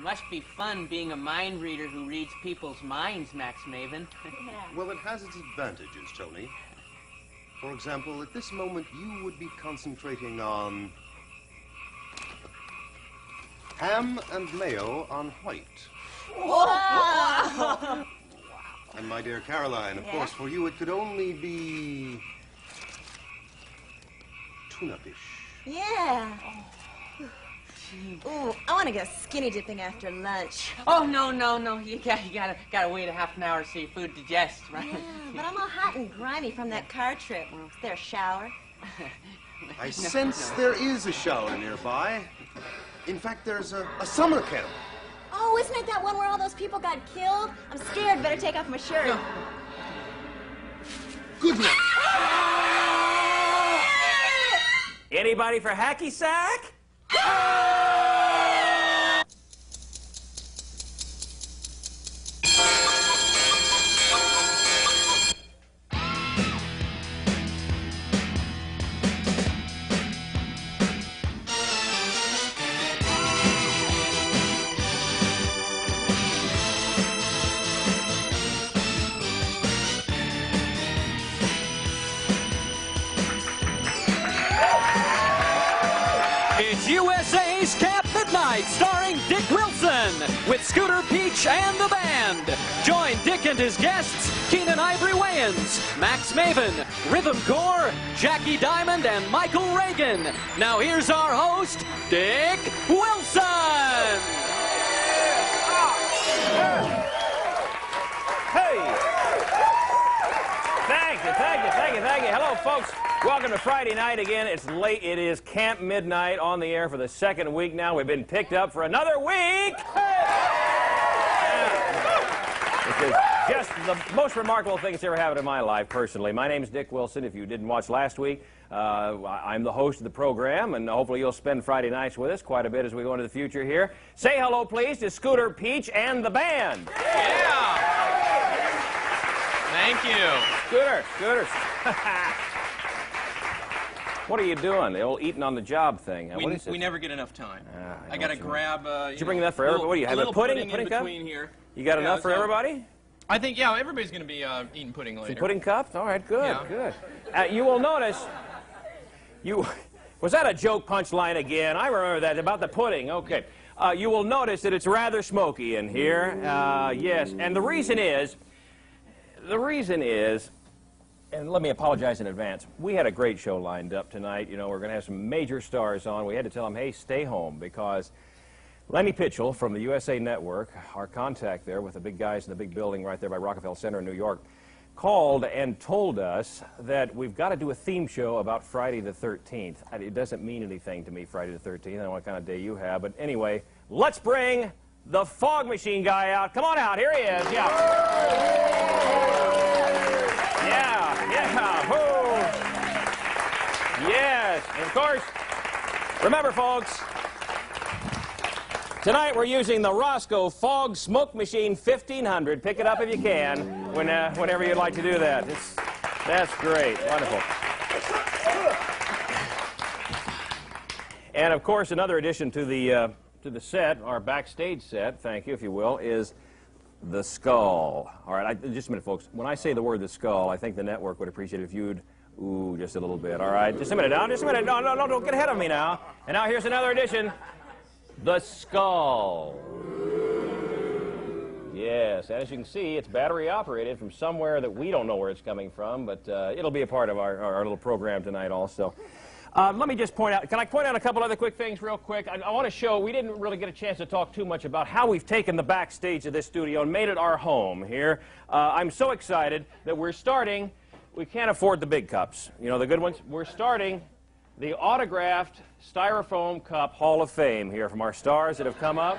Must be fun being a mind reader who reads people's minds, Max Mavin. Well, it has its advantages, Tony. For example, at this moment, you would be concentrating on ham and mayo on white. Whoa! And my dear Caroline, of course, for you it could only be tuna fish. Yeah. Ooh, I want to go skinny dipping after lunch. Oh, no. You gotta wait a half an hour so your food digests, right? Yeah, but I'm all hot and grimy from that car trip. Is there a shower? I sense there is a shower nearby. In fact, there's a summer camp. Oh, isn't it that one where all those people got killed? I'm scared. Better take off my shirt. No. Good luck. Anybody for hacky sack? It's USA's Camp Midnight, starring Dick Wilson, with Scooter Peach and the band. Join Dick and his guests, Keenen Ivory Wayans, Max Mavin, Rhythm Corps, Jackie Diamond, and Michael Reagan. Now here's our host, Dick Wilson. Hey! Thank you. Hello, folks. Welcome to Friday night again. It's late. It is Camp Midnight on the air for the second week now. We've been picked up for another week. This is just the most remarkable thing that's ever happened in my life, personally. My name's Dick Wilson. If you didn't watch last week, I'm the host of the program, and hopefully you'll spend Friday nights with us quite a bit as we go into the future here. Say hello, please, to Scooter Peach and the band. Yeah! Thank you. Scooter. What are you doing? The old eating on the job thing. What is it? We never get enough time. I got to grab. Did you bring enough for everybody? What do you have? A pudding in cup? between here. You got enough for everybody? I think, yeah, everybody's going to be eating pudding later. Some pudding cups? All right, good, Yeah. good. You will notice, was that a joke punchline again? I remember that, about the pudding. Okay. You will notice that it's rather smoky in here. Yes, and the reason is, and let me apologize in advance, we had a great show lined up tonight. You know, we're going to have some major stars on. We had to tell them, hey, stay home, because Lenny Pitchell from the USA Network, our contact there with the big guys in the big building right there by Rockefeller Center in New York, called and told us that we've got to do a theme show about Friday the 13th. It doesn't mean anything to me, Friday the 13th. I don't know what kind of day you have, but anyway, let's bring the fog machine guy out. Come on out. Here he is. Yeah. Woo. Yes, and of course, remember, folks, tonight we're using the Rosco Fog Smoke Machine 1500. Pick it up if you can, whenever you'd like to do that. That's great, wonderful. And of course, another addition to the set, our backstage set, thank you, if you will, is the skull. All right, just a minute, folks. When I say the word the skull, I think the network would appreciate it if you'd, just a little bit. All right, just a minute now, just a minute. No, don't get ahead of me now. And now here's another addition, the skull. Yes, as you can see, it's battery operated from somewhere that we don't know where it's coming from, but it'll be a part of our little program tonight also. Let me just point out, can I point out a couple other quick things real quick? I want to show, we didn't really get a chance to talk too much about how we've taken the backstage of this studio and made it our home here. I'm so excited that we're starting, we can't afford the big cups, you know, the good ones. We're starting the autographed Styrofoam Cup Hall of Fame here from our stars that have come up.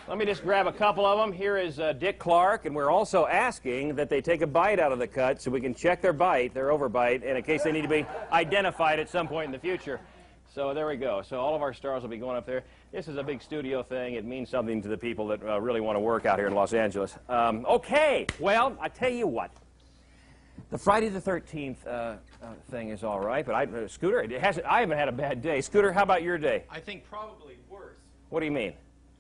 Let me just grab a couple of them. Here is Dick Clark, and we're also asking that they take a bite out of the cut so we can check their bite, their overbite, and in case they need to be identified at some point in the future. So there we go. So all of our stars will be going up there. This is a big studio thing. It means something to the people that really want to work out here in Los Angeles. Okay, well, I tell you what. The Friday the 13th thing is all right, but Scooter, I haven't had a bad day. Scooter, how about your day? I think probably worse. What do you mean?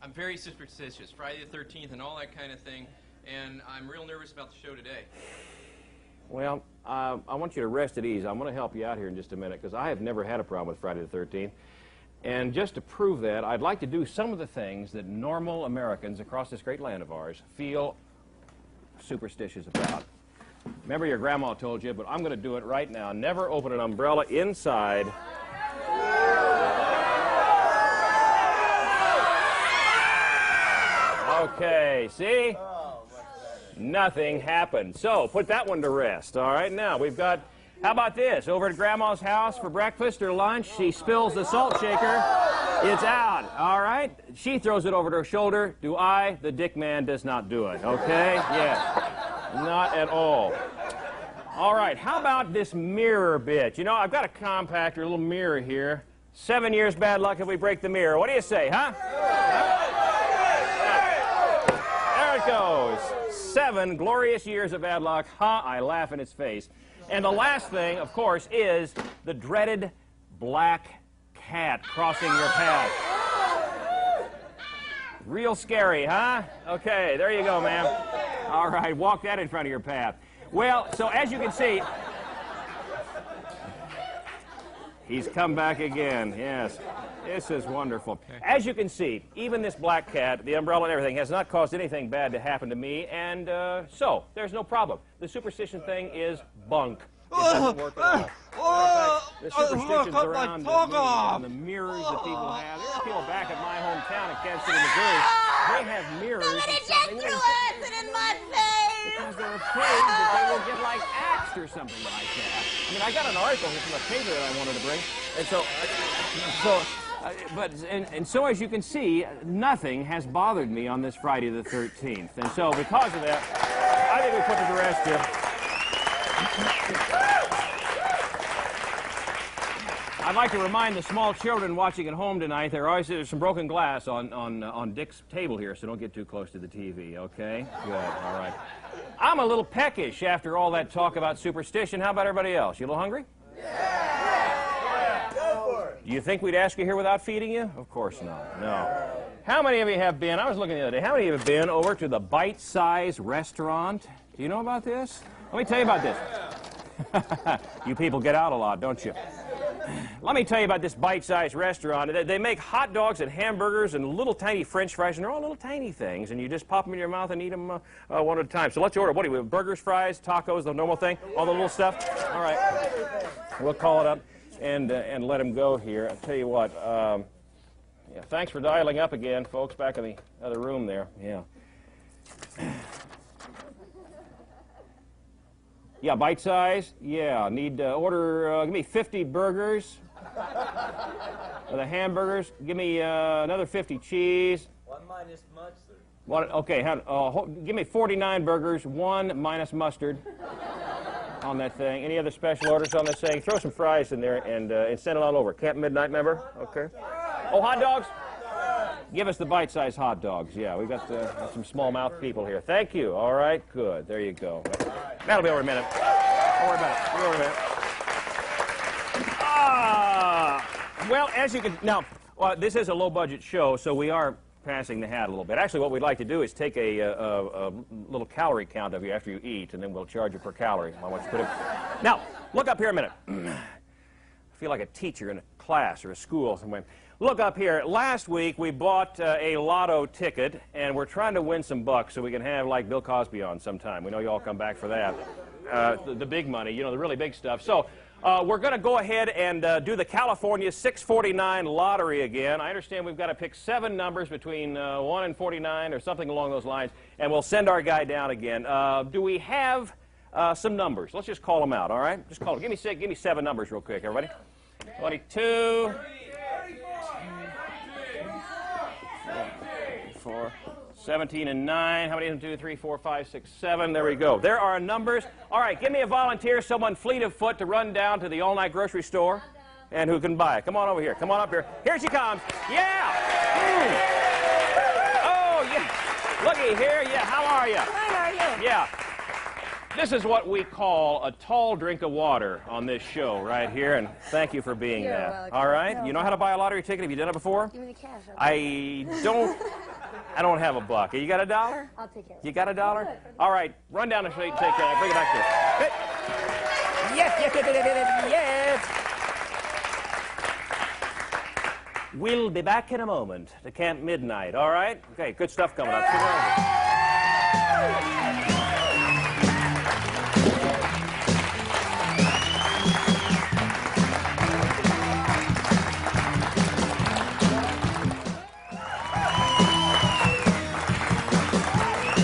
I'm very superstitious. Friday the 13th and all that kind of thing. And I'm real nervous about the show today. Well, I want you to rest at ease. I'm going to help you out here in just a minute because I have never had a problem with Friday the 13th. And just to prove that, I'd like to do some of the things that normal Americans across this great land of ours feel superstitious about. Remember your grandma told you, but I'm going to do it right now. Never open an umbrella inside. Okay, see? Nothing happened. So, put that one to rest. All right, now we've got, how about this? Over at Grandma's house for breakfast or lunch, she spills the salt shaker. It's out. All right? She throws it over to her shoulder. Do I, the dick man, does not do it. Okay? Yes. Not at all. All right, how about this mirror bit? You know, I've got a compactor, a little mirror here. 7 years bad luck if we break the mirror. What do you say, huh? There it goes. 7 glorious years of bad luck. Ha, I laugh in its face. And the last thing, of course, is the dreaded black cat crossing your path. Real scary, huh? Okay, there you go, ma'am. All right, walk that in front of your path. Well, so as you can see, he's come back again, yes. This is wonderful. As you can see, even this black cat, the umbrella and everything, has not caused anything bad to happen to me, and so there's no problem. The superstition thing is bunk. It doesn't work at all. The superstitions around the mirrors that people have. There's people back at my hometown in Kansas City, Missouri. They have mirrors. Somebody just threw acid in my face! Because they're afraid that they will get, like, axed or something like that. I mean, I got an article here from a paper that I wanted to bring, and so as you can see, nothing has bothered me on this Friday the 13th. And so because of that, I think we put it to rest here. I'd like to remind the small children watching at home tonight, there's some broken glass on Dick's table here, so don't get too close to the TV, okay? Good, all right. I'm a little peckish after all that talk about superstition. How about everybody else? You a little hungry? Do you think we'd ask you here without feeding you? Of course not. No. How many of you have been, I was looking the other day, how many of you have been over to the Bite-Size restaurant? Do you know about this? Let me tell you about this. You people get out a lot, don't you? Let me tell you about this Bite-Size restaurant. They make hot dogs and hamburgers and little tiny French fries, and they're all little tiny things, and you just pop them in your mouth and eat them one at a time. So let's order. What do you have? Burgers, fries, tacos, the normal thing? All the little stuff? All right. We'll call it up and let him go here. I'll tell you what. Yeah, thanks for dialing up again, folks, back in the other room there. Yeah. Yeah, bite size. Yeah, need to order, give me 50 burgers. The hamburgers. Give me another 50 cheese. 1 minus mustard. Okay, give me 49 burgers, 1 minus mustard on that thing. Any other special orders on this thing? Throw some fries in there and send it on over. CampMidnite member? Okay. Oh, hot dogs? Give us the bite-sized hot dogs. Yeah, we've got some small-mouth people here. Thank you. All right, good. There you go. That'll be over a minute. Don't worry about it. Be over a minute. Well, as you can... Now, this is a low-budget show, so we are passing the hat a little bit. Actually, what we'd like to do is take a little calorie count of you after you eat, and then we'll charge you per calorie. I want you to put it... Now, look up here a minute. I feel like a teacher in a class or a school somewhere. Look up here. Last week, we bought a lotto ticket, and we're trying to win some bucks so we can have, like, Bill Cosby on sometime. We know you all come back for that. The big money, you know, the really big stuff. So we're going to go ahead and do the California 649 lottery again. I understand we've got to pick 7 numbers between 1 and 49 or something along those lines, and we'll send our guy down again. Do we have some numbers? Let's just call them out, all right? Just call them. Give me 7 numbers real quick, everybody. 22... 4, 17 and 9. How many of them? 2, 3, 4, 5, 6, 7. There we go. There are our numbers. All right, give me a volunteer, someone fleet of foot to run down to the all-night grocery store and who can buy it. Come on over here. Come on up here. Here she comes. Yeah. Oh, yeah. Looky here. Yeah, how are you? Fine, are you? Yeah. This is what we call a tall drink of water on this show right here, and thank you for being You're that. welcome. All right? You know how to buy a lottery ticket? Have you done it before? Give me the cash. I don't I don't have a buck. You got $1? I'll take care of it. You got $1? All right, run down the street and take care of that. Bring it back here. Hey. Yes. We'll be back in a moment to Camp Midnight, all right? Okay, good stuff coming up.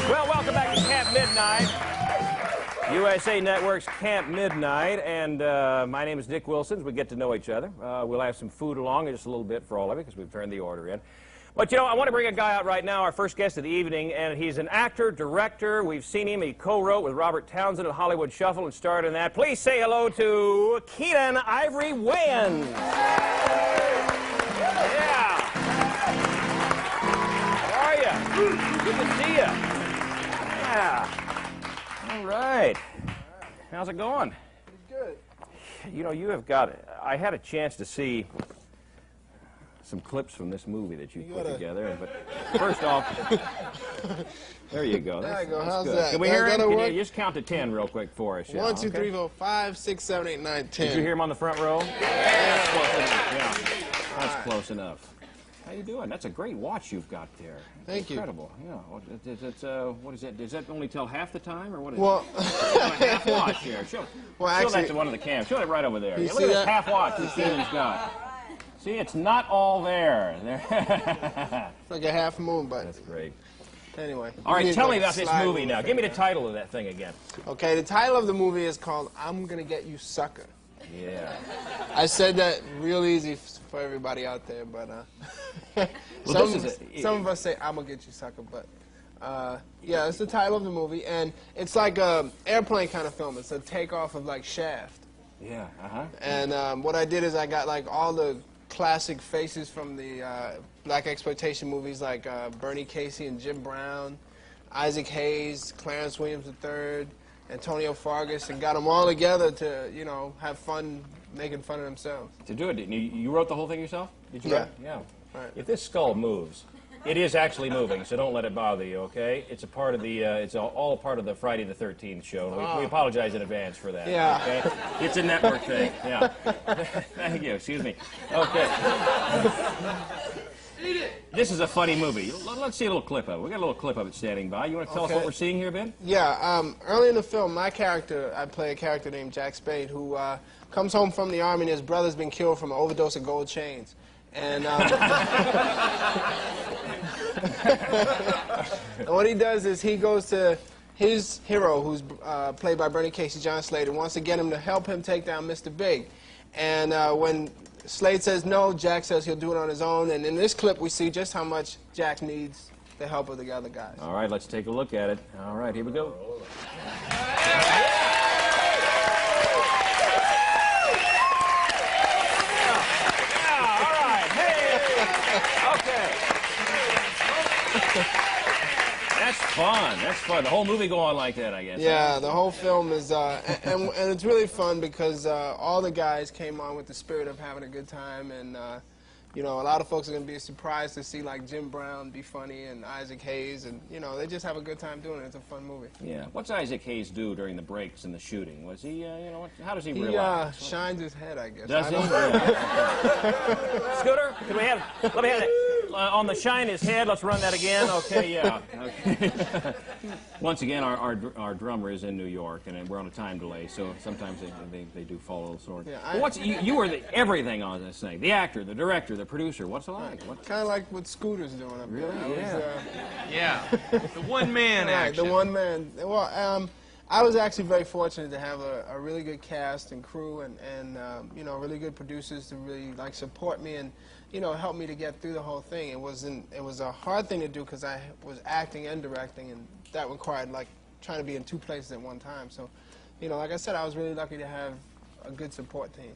Well, welcome back to Camp Midnight. USA Network's Camp Midnight, and my name is Dick Wilson. We get to know each other. We'll have some food along in just a little bit for all of you because we've turned the order in. But, you know, I want to bring a guy out right now, our first guest of the evening, and he's an actor, director. We've seen him. He co-wrote with Robert Townsend at Hollywood Shuffle and starred in that. Please say hello to Keenen Ivory Wayans. Yeah. How are you? Good to see you. Yeah. All right. How's it going? Good. You know, you have got... I had a chance to see some clips from this movie that you put together. But first off, there you go. There you go. That's How's good. that? Can we hear him? Can you just count to 10 real quick for us? 1, 2, 3, 4, 5, 6, 7, 8, 9, 10. Did you hear him on the front row? That's close enough. Yeah. That's close enough. How you doing? That's a great watch you've got there. Thank you. Incredible. Yeah. What is that? Does that only tell half the time, or what is well, it? Half watch here. Show that to one of the cams. Show it right over there. Yeah, look at this half watch that Stephen's got. See, it's not all there. It's like a half moon, but that's great. Anyway. All right, tell me about this movie now. Give me the title of that thing again. Okay, the title of the movie is called "I'm Gonna Get You, Sucka." Yeah. I said that real easy for everybody out there, but some of us say "I'm gonna get you, sucker," but yeah, it's the title of the movie, and it's like a airplane kind of film. It's a takeoff of like Shaft. Yeah. And what I did is I got like all the classic faces from the black exploitation movies, like Bernie Casey and Jim Brown, Isaac Hayes, Clarence Williams III, Antonio Fargas, and got them all together to, you know, have fun making fun of themselves. To do it, didn't you? You wrote the whole thing yourself? Did you? Yeah. Write? Yeah. Right. If this skull moves, it is actually moving, so don't let it bother you, okay? It's a part of the, it's all part of the Friday the 13th show. We apologize in advance for that. Yeah. Okay? It's a network thing. Yeah. Thank you. Excuse me. Okay. This is a funny movie. Let's see a little clip of it. We got a little clip of it standing by. You want to tell us what we're seeing here, Ben? Yeah. Early in the film, my character, I play a character named Jack Spade, who comes home from the army and his brother's been killed from an overdose of gold chains. And and what he does is he goes to his hero, who's played by Bernie Casey, John Slade, and wants to get him to help him take down Mr. Big. And when Slade says no, Jack says he'll do it on his own. And in this clip, we see just how much Jack needs the help of the other guys. All right, let's take a look at it. All right, here we go. That's fun. That's fun. The whole movie go on like that, I guess. Yeah, the whole film is, and it's really fun because all the guys came on with the spirit of having a good time, and you know, a lot of folks are going to be surprised to see like Jim Brown be funny and Isaac Hayes, and you know, they just have a good time doing it. It's a fun movie. Yeah. What's Isaac Hayes do during the breaks and the shooting? Was he, you know, how does he He relax? shines his head, I guess. Does he? Yeah. Scooter, can we have? Let me have it. On the shine his head, let's run that again. Okay, yeah. Okay. Once again, our drummer is in New York, and we're on a time delay, so sometimes they do fall a little short. Yeah, you were the everything on this thing: the actor, the director, the producer. What's it like? Kind of like what Scooter's doing up there. Really? Yeah. The one-man action. The one man. Well, I was actually very fortunate to have a really good cast and crew, and you know, really good producers to really like support me and, you know, help me to get through the whole thing. It was a hard thing to do because I was acting and directing, and that required like trying to be in two places at one time. So, you know, like I said, I was really lucky to have a good support team.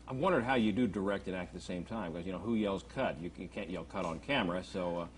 I wondered how you do direct and act at the same time, because, you know, who yells cut? You can't yell cut on camera, so...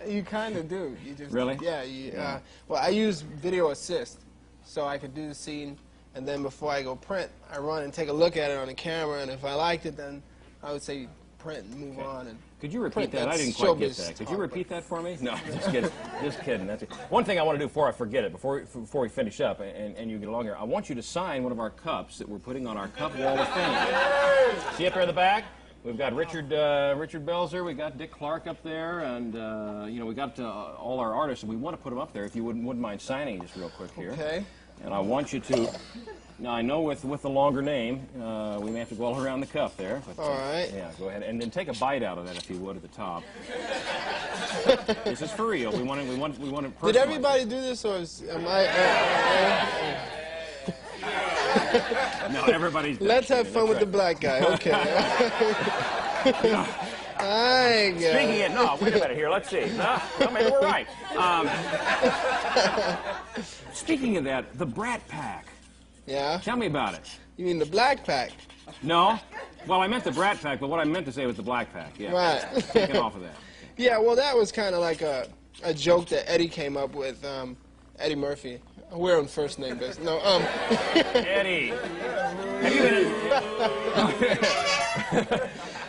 You kind of do. You just, really? Yeah. Well, I use video assist, so I could do the scene, and then before I go print, I run and take a look at it on the camera, and if I liked it, then I would say print and move on. And could you repeat that? I That's didn't quite get showbiz that. Could you talk, repeat that for me? No, just kidding. Just kidding. That's it. One thing I want to do before I forget it, before we finish up and you get along here, I want you to sign one of our cups that we're putting on our cup wall of fame. See up there in the back? We've got Richard Belzer, we got Dick Clark up there, and you know, we got all our artists, and we want to put them up there. If you wouldn't mind signing just real quick here. Okay. And I want you to. Now I know with the longer name, we may have to go all around the cup there. But, all right. Yeah, go ahead and then take a bite out of that if you would at the top. This is for real. We want it. Did everybody do this, or am I? No, everybody's. Let's have fun with the black guy. Okay. Speaking of, no, wait a minute here. Let's see. No, maybe we're right. Speaking of that, the Brat Pack. Yeah. Tell me about it. You mean the Black Pack? No. Well, I meant the Brat Pack, but what I meant to say was the Black Pack. Yeah. Right. Taking off of that. Yeah. Well, that was kind of like a joke that Eddie came up with. Eddie Murphy. We're on first name basis. No. Eddie. Have you been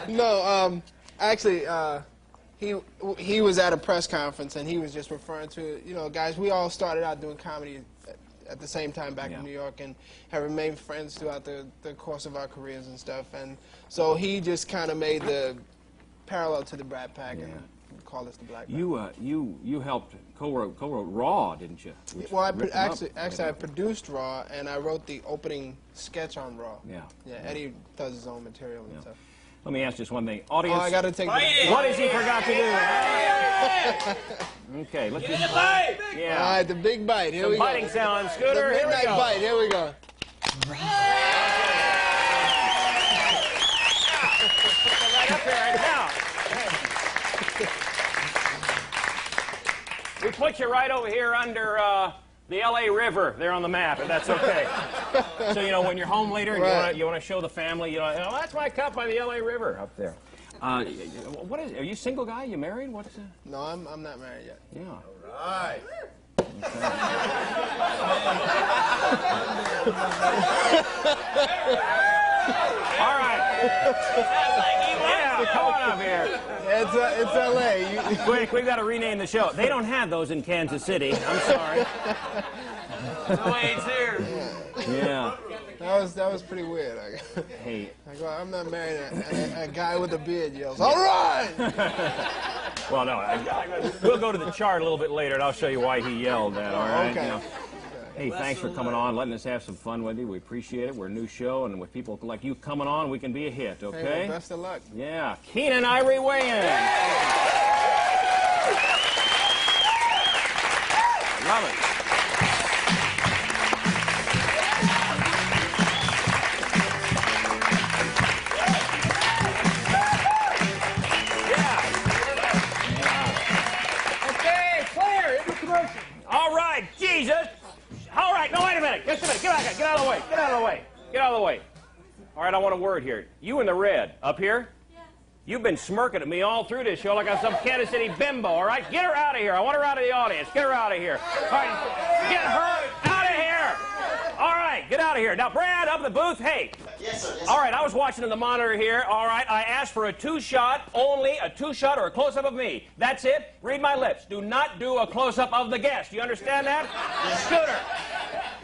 in? No. Actually, he was at a press conference and he was just referring to, you know, guys, we all started out doing comedy at the same time back in New York and have remained friends throughout the course of our careers and stuff. And so he just kind of made the parallel to the Brat Pack and called us the Black Pack. You helped co-wrote Raw, didn't you? Well, actually I produced Raw and I wrote the opening sketch on Raw. Yeah. Yeah. Eddie does his own material and stuff. Let me ask just one thing. Audience. Oh, I got to take. What has he forgot to do? Okay, let's just. Yeah. All right, the big bite. Here we go. Biting sound, Scooter. The Here we midnight go. bite. Here we go. Right up here right now. We put you right over here under the L.A. River there on the map, if that's okay. So, you know, when you're home later and you want to show the family, you know, oh, that's my cup by the L.A. River up there. What is? Are you a single guy? You married? What's? No, I'm not married yet. Yeah. All right. All right. Yeah, come on up here. It's L.A. Quick, we've got to rename the show. They don't have those in Kansas City. I'm sorry. No AIDS here. Yeah. That was pretty weird. Hey. I go, I'm not married. A guy with a beard yells, "All right!" Well, no, we'll go to the chart a little bit later, and I'll show you why he yelled that, all right? Okay. You know. Hey, thanks for coming on, letting us have some fun with you. We appreciate it. We're a new show, and with people like you coming on, we can be a hit, okay? Hey, well, best of luck. Yeah. Keenen Ivory Wayans. Love it. All right, Jesus. All right, no, wait a minute. Just a minute. Get out of the way. Get out of the way. Get out of the way. All right, I want a word here. You in the red, up here? Yeah. You've been smirking at me all through this show like I'm some Kansas City bimbo, all right? Get her out of here. I want her out of the audience. Get her out of here. All right, get her out of here. All right, get out of here. Now, Brad, up in the booth, hey. Yes, sir. Yes, all right, I was watching on the monitor here. All right, I asked for a two-shot, only a two-shot or a close-up of me. That's it. Read my lips. Do not do a close-up of the guest. You understand that? Scooter,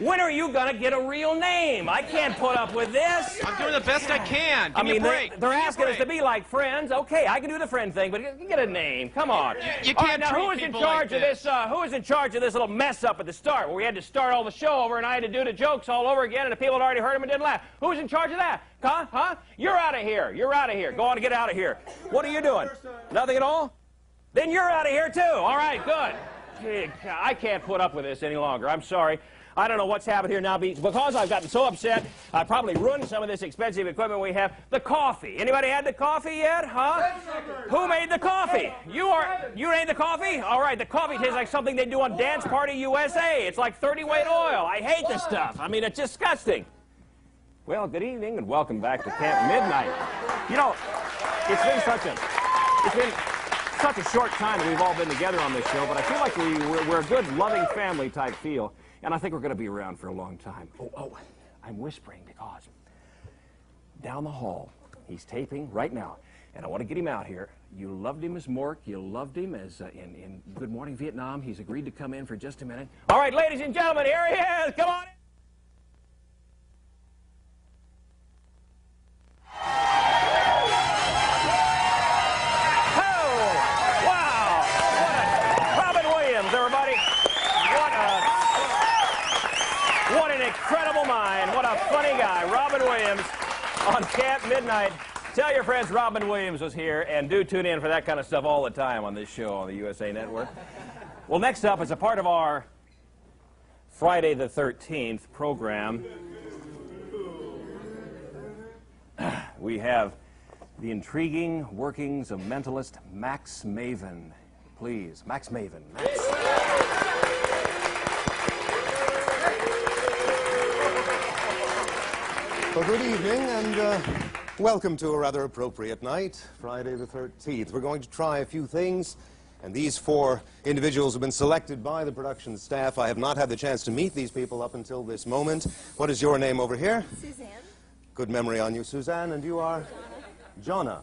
when are you going to get a real name? I can't put up with this. I'm doing the best I can. Give me a break. They're asking us to be like friends. Okay, I can do the friend thing, but get a name. Come on. You All right, can't now, treat who was in people charge like of this? this. Who was in charge of this little mess up at the start, where we had to start all the show over and I had to do the jokes all over again, and the people had already heard them and didn't laugh? Who was in charge of that? Huh? You're out of here. You're out of here. Go on and get out of here. What are you doing? Nothing at all? Then you're out of here too. All right, good. Gee, I can't put up with this any longer. I'm sorry. I don't know what's happened here now because I've gotten so upset. I probably ruined some of this expensive equipment we have. The coffee. Anybody had the coffee yet? Huh? Who made the coffee? You made the coffee? All right. The coffee tastes like something they do on Dance Party USA. It's like 30-weight oil. I hate this stuff. I mean, it's disgusting. Well, good evening and welcome back to Camp Midnight. You know, it's been such a short time that we've all been together on this show, but I feel like we're a good, loving family type feel. And I think we're going to be around for a long time. Oh, I'm whispering because down the hall, he's taping right now. And I want to get him out here. You loved him as Mork. You loved him as in Good Morning Vietnam. He's agreed to come in for just a minute. All right, ladies and gentlemen, here he is. Come on in. Incredible mind. What a funny guy. Robin Williams on Camp Midnight. Tell your friends Robin Williams was here, and do tune in for that kind of stuff all the time on this show on the USA Network. Well, next up, as a part of our Friday the 13th program, we have the intriguing workings of mentalist Max Mavin. Please, Max Mavin. Max. Well, good evening, and welcome to a rather appropriate night, Friday the 13th. We're going to try a few things, and these four individuals have been selected by the production staff. I have not had the chance to meet these people up until this moment. What is your name over here? Suzanne. Good memory on you, Suzanne, and you are? Jonna.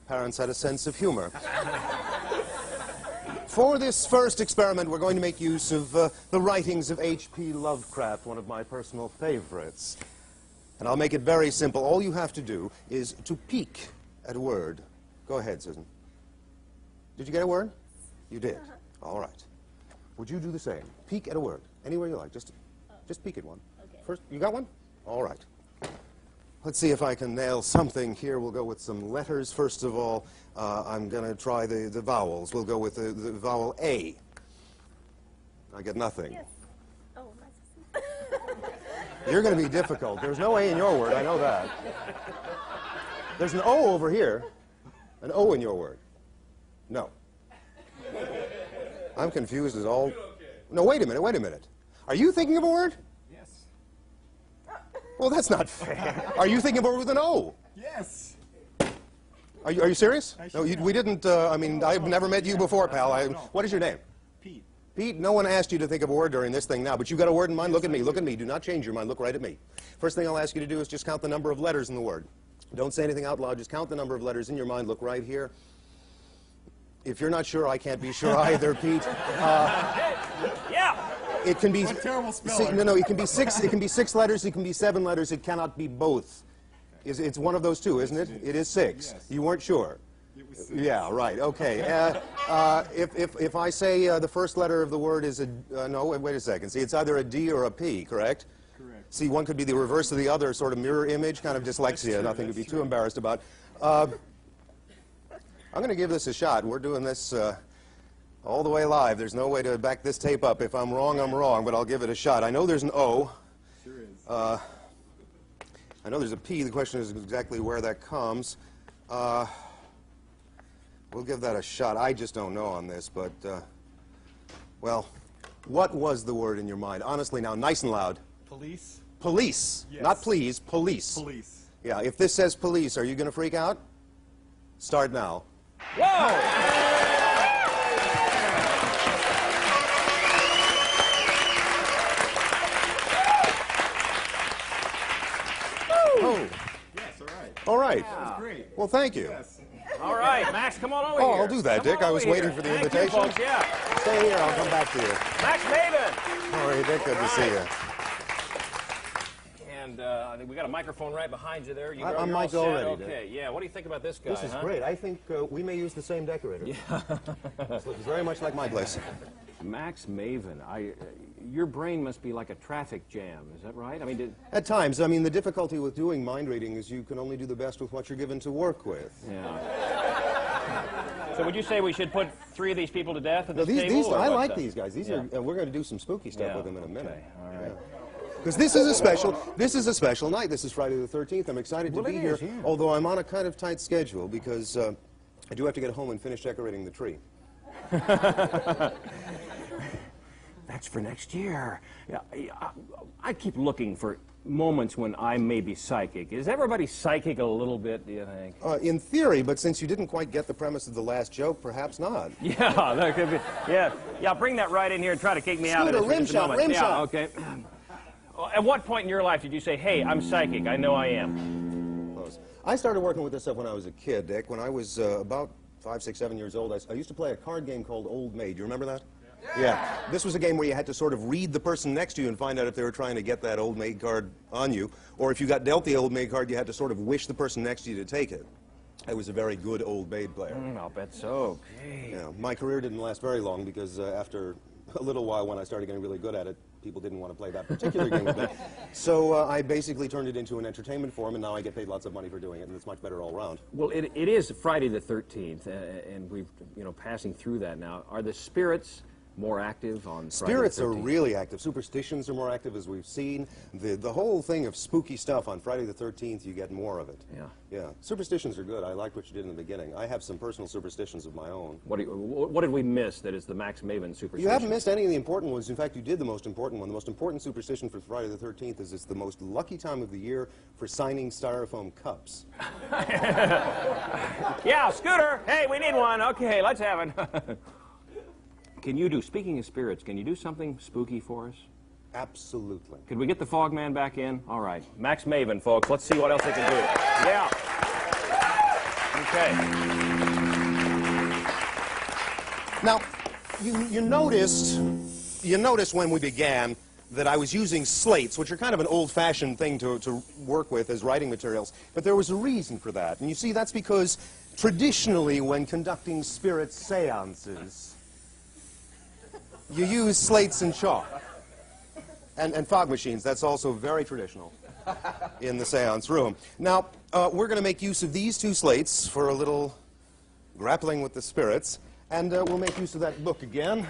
Parents had a sense of humor. For this first experiment, we're going to make use of the writings of H.P. Lovecraft, one of my personal favorites. And I'll make it very simple. All you have to do is to peek at a word. Go ahead, Susan. Did you get a word? You did. All right. Would you do the same? Peek at a word. Anywhere you like. Just peek at one. Okay. First, you got one? All right. Let's see if I can nail something here. We'll go with some letters. First of all, I'm going to try the vowels. We'll go with the vowel A. I get nothing. Yes. Oh, You're going to be difficult. There's no A in your word. I know that. There's an O over here. An O in your word. No. I'm confused as all... No, wait a minute, wait a minute. Are you thinking of a word? Yes. Well, that's not fair. Are you thinking of a word with an O? Yes. Are you serious? No, we didn't, I mean, I've never met you before, pal. What is your name? Pete. Pete, no one asked you to think of a word during this thing now, but you got a word in mind? Look at me, look at me. Do not change your mind. Look right at me. First thing I'll ask you to do is just count the number of letters in the word. Don't say anything out loud. Just count the number of letters in your mind. Look right here. If you're not sure, I can't be sure either, Pete. Yeah. It can be... What terrible speller. No, it can be six. It can be 6 letters. It can be 7 letters. It cannot be both. It's one of those two, isn't it? It is 6. Yes. You weren't sure. It was 6. Yeah, right. Okay. If I say the first letter of the word is a... no, wait a second. See, it's either a D or a P, correct? Correct. See, one could be the reverse of the other, sort of mirror image, kind of dyslexia, nothing to be too embarrassed about. I'm going to give this a shot. We're doing this all the way live. There's no way to back this tape up. If I'm wrong, but I'll give it a shot. I know there's an O. Sure is. I know there's a P. The question is exactly where that comes. We'll give that a shot. I just don't know on this, but, well, what was the word in your mind? Honestly now, nice and loud. Police. Police. Yes. Not please, police. Police. Yeah, if this says police, are you going to freak out? Start now. Whoa! Oh, Yes, all right. all right. That was great. Well, thank you. Yes. All right, Max, come on over Oh, here. I'll do that, Come Dick. on I was over waiting here. for the Thank you, invitation. folks, yeah. Stay here. I'll come back to you. Max Mavin. All right, Dick. Good to see you. And I think we got a microphone right behind you there. I'm you're all mic'd set? already, Dick. Okay, yeah. What do you think about this guy? This is great. I think we may use the same decorator. Yeah. This looks very much like my place. Max Mavin, your brain must be like a traffic jam. Is that right? I mean, At times. I mean, the difficulty with doing mind reading is you can only do the best with what you're given to work with. yeah. So would you say we should put 3 of these people to death at No, this table? these or I what like the- these guys. These Yeah. are. We're going to do some spooky stuff Yeah, with them in a minute. okay, all right. Because this is a special. This is a special night. This is Friday the 13th. I'm excited to Well, be it here. is, yeah. Although I'm on a kind of tight schedule because I do have to get home and finish decorating the tree. That's for next year. Yeah, I keep looking for moments when I may be psychic. Is everybody psychic a little bit, do you think? In theory, but since you didn't quite get the premise of the last joke, perhaps not. Yeah, that could be. Yeah, bring that right in here and try to kick me out of Scooter, this. for rim just a shot, moment. rim yeah, shot. Okay. At what point in your life did you say, "Hey, I'm psychic. I know I am"? I started working with this stuff when I was a kid, Dick. When I was about 5, 6, 7 years old, I used to play a card game called Old Maid. You remember that? Yeah. This was a game where you had to sort of read the person next to you and find out if they were trying to get that Old Maid card on you. Or if you got dealt the Old Maid card, you had to sort of wish the person next to you to take it. I was a very good Old Maid player. I'll bet so. Okay. Yeah, my career didn't last very long because after a little while when I started getting really good at it, people didn't want to play that particular game with me. So I basically turned it into an entertainment form, and now I get paid lots of money for doing it, and it's much better all around. Well, it is Friday the 13th, and we've, passing through that now. Are the spirits more active on Friday Spirits the 13th? are really active. Superstitions are more active, as we've seen. The whole thing of spooky stuff on Friday the 13th, you get more of it. Yeah. Yeah. Superstitions are good. I liked what you did in the beginning. I have some personal superstitions of my own. What did we miss that is the Max Mavin superstition? You haven't missed any of the important ones. In fact, you did the most important one. The most important superstition for Friday the 13th is it's the most lucky time of the year for signing styrofoam cups. Yeah, Scooter! Hey, we need one. Okay, let's have it. Speaking of spirits, can you do something spooky for us? Absolutely. Could we get the fog man back in? All right. Max Mavin, folks. Let's see what else they can do. Yeah. Okay. Now, you noticed when we began that I was using slates, which are kind of an old-fashioned thing to work with as writing materials, but there was a reason for that. And you see, that's because traditionally when conducting spirit seances, you use slates and chalk. And fog machines. That's also very traditional in the seance room. Now, we're going to make use of these two slates for a little grappling with the spirits. And we'll make use of that book again.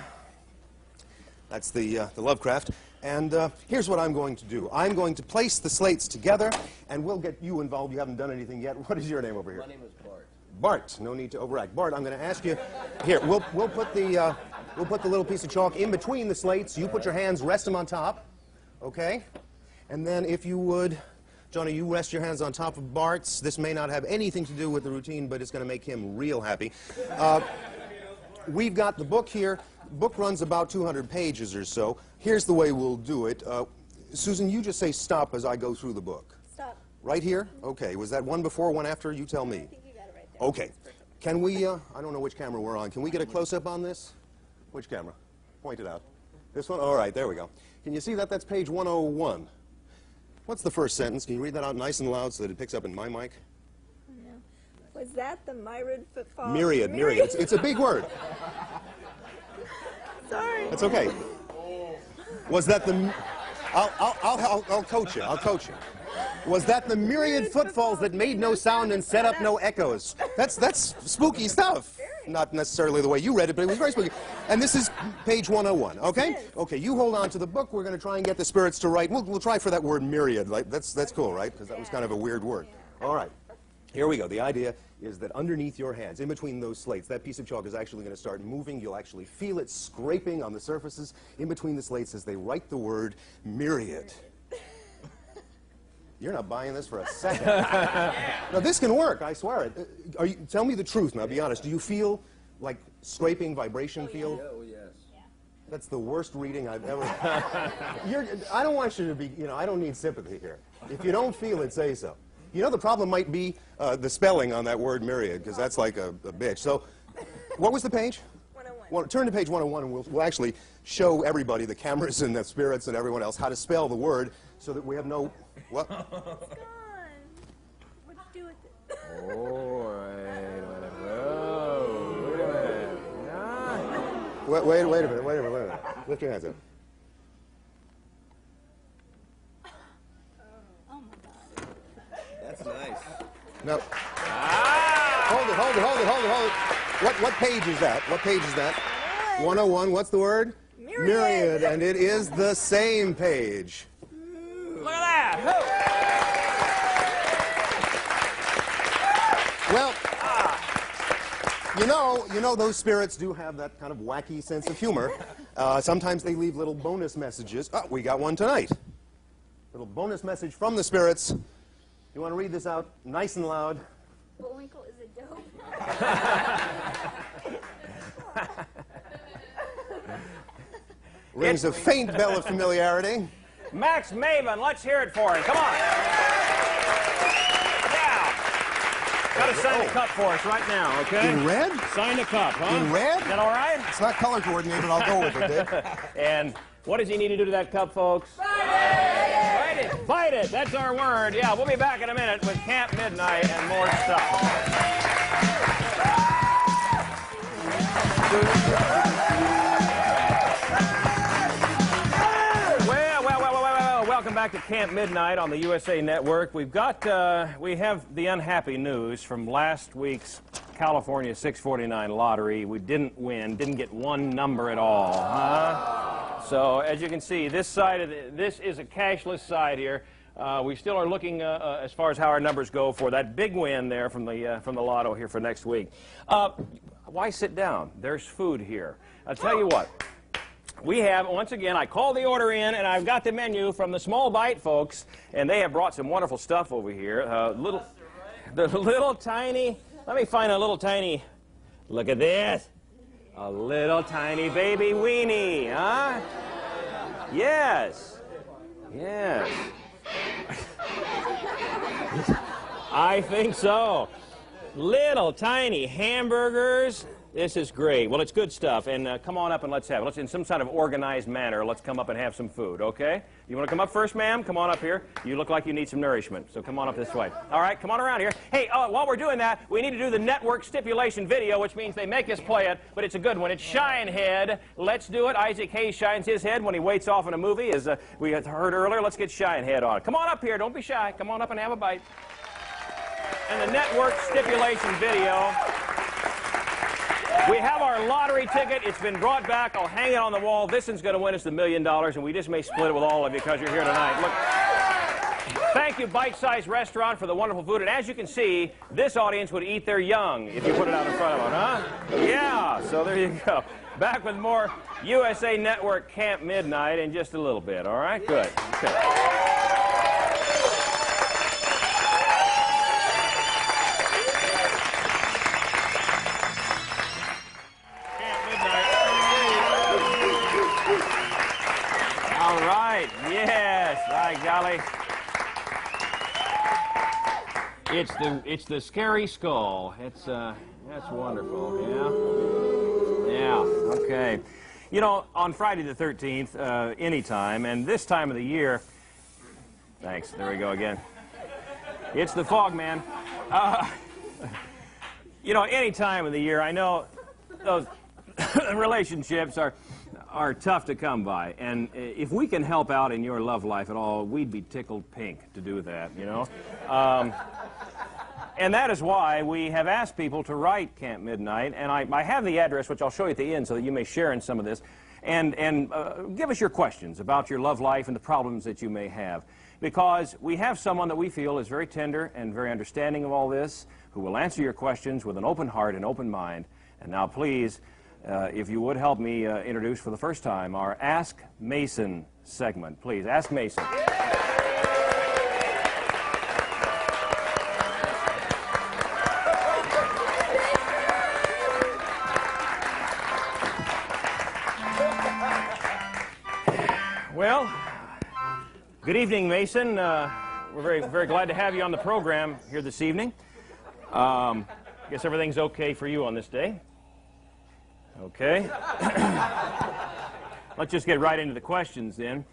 That's the Lovecraft. And here's what I'm going to do. I'm going to place the slates together, and we'll get you involved. You haven't done anything yet. What is your name over here? My name is Bart. Bart. No need to overact. Bart, I'm going to ask you. Here, we'll put the little piece of chalk in between the slates. You put your hands, rest them on top. Okay? And then if you would, Johnny, you rest your hands on top of Bart's. This may not have anything to do with the routine, but it's going to make him real happy. We've got the book here. The book runs about 200 pages or so. Here's the way we'll do it. Susan, you just say stop as I go through the book. Stop. Right here? Okay. Was that one before, one after? You tell me. I think you got it right there. Okay. Can we, I don't know which camera we're on. Can we get a close-up on this? Which camera? Point it out. This one? All right, there we go. Can you see that? That's page 101. What's the first sentence? Can you read that out nice and loud so that it picks up in my mic? No. Was that the myriad footfall? Myriad. It's a big word. Sorry. That's okay. Was that the... I'll coach you. I'll coach you. Was that the myriad footfalls that made no sound and set up no echoes? That's spooky stuff. Not necessarily the way you read it, but it was very spooky. And this is page 101, okay? Okay, you hold on to the book. We're going to try and get the spirits to write. We'll try for that word myriad. Like, that's cool, right? Because that was kind of a weird word. All right. Here we go. The idea is that underneath your hands, in between those slates, that piece of chalk is actually going to start moving. You'll actually feel it scraping on the surfaces in between the slates as they write the word myriad. You're not buying this for a second. Now, this can work, I swear it. Tell me the truth now, be honest. Do you feel like scraping vibration feel? Oh, yes. That's the worst reading I've ever... I don't want you to be, I don't need sympathy here. If you don't feel it, say so. The problem might be the spelling on that word myriad, because that's like a bitch. So, what was the page? 101. Turn to page 101, and we'll actually show everybody, the cameras and the spirits and everyone else, how to spell the word so that we have no... What? It's gone. What to do with it? Wait a minute. Lift your hands up. Oh my God. That's nice. No. Hold it. What page is that? What page is that? 101. What's the word? Myriad. And it is the same page. Look at that! Well, those spirits do have that kind of wacky sense of humor. Sometimes they leave little bonus messages. Oh, we got one tonight. Little bonus message from the spirits. You want to read this out nice and loud? Bullwinkle is a dope. Rings a faint bell of familiarity. Max Mavin, let's hear it for him. Come on. Yeah. Got to sign a cup for us right now, okay? In red? Sign the cup, huh? In red? Is that all right? It's not color coordinated, I'll go with it, Dick. And what does he need to do to that cup, folks? Fight it! Fight it! That's our word. Yeah, we'll be back in a minute with Camp Midnight and more stuff. Welcome back to Camp Midnight on the USA Network. We have the unhappy news from last week's California 649 lottery. We didn't win, didn't get one number at all. So as you can see, this is a cashless side here. We still are looking as far as how our numbers go for that big win there from the lotto here for next week. Why sit down? There's food here. I'll tell you what. We have, once again, I called the order in, and I've got the menu from the Small Bite folks, and they have brought some wonderful stuff over here. The little tiny, let me find a little tiny, look at this, a little tiny baby weenie, huh? Yes, yes. I think so. Little tiny hamburgers. This is great. Well, it's good stuff, and come on up and let's have it. Let's, in some sort of organized manner, let's come up and have some food, okay? You want to come up first, ma'am? Come on up here. You look like you need some nourishment, so come on up this way. All right, come on around here. Hey, while we're doing that, we need to do the network stipulation video, which means they make us play it, but it's a good one. It's Shine Head. Let's do it. Isaac Hayes shines his head when he waits off in a movie, as we had heard earlier. Let's get Shine Head on. Come on up here. Don't be shy. Come on up and have a bite. And the network stipulation video. We have our lottery ticket. It's been brought back. I'll hang it on the wall. This one's going to win us the $1 million, and we just may split it with all of you because you're here tonight. Look, thank you, Bite Size Restaurant, for the wonderful food. And as you can see, this audience would eat their young if you put it out in front of them, huh? Yeah, so there you go. Back with more USA Network Camp Midnight in just a little bit, all right? Good. Okay. Yes, by golly. It's the scary skull. That's wonderful. Yeah, okay. You know, on Friday the 13th, anytime, and this time of the year. Thanks. There we go again. It's the fog man. You know, any time of the year, I know those relationships are tough to come by, and if we can help out in your love life at all, we'd be tickled pink to do that, you know. And that is why we have asked people to write Camp Midnight, and I have the address, which I'll show you at the end so that you may share in some of this, and give us your questions about your love life and the problems that you may have, because we have someone that we feel is very tender and very understanding of all this, who will answer your questions with an open heart and open mind. And now please, if you would help me introduce for the first time our Ask Mason segment. Please, Ask Mason. Well, good evening, Mason. We're very glad to have you on the program here this evening. Guess everything's okay for you on this day. Okay. Let's just get right into the questions then.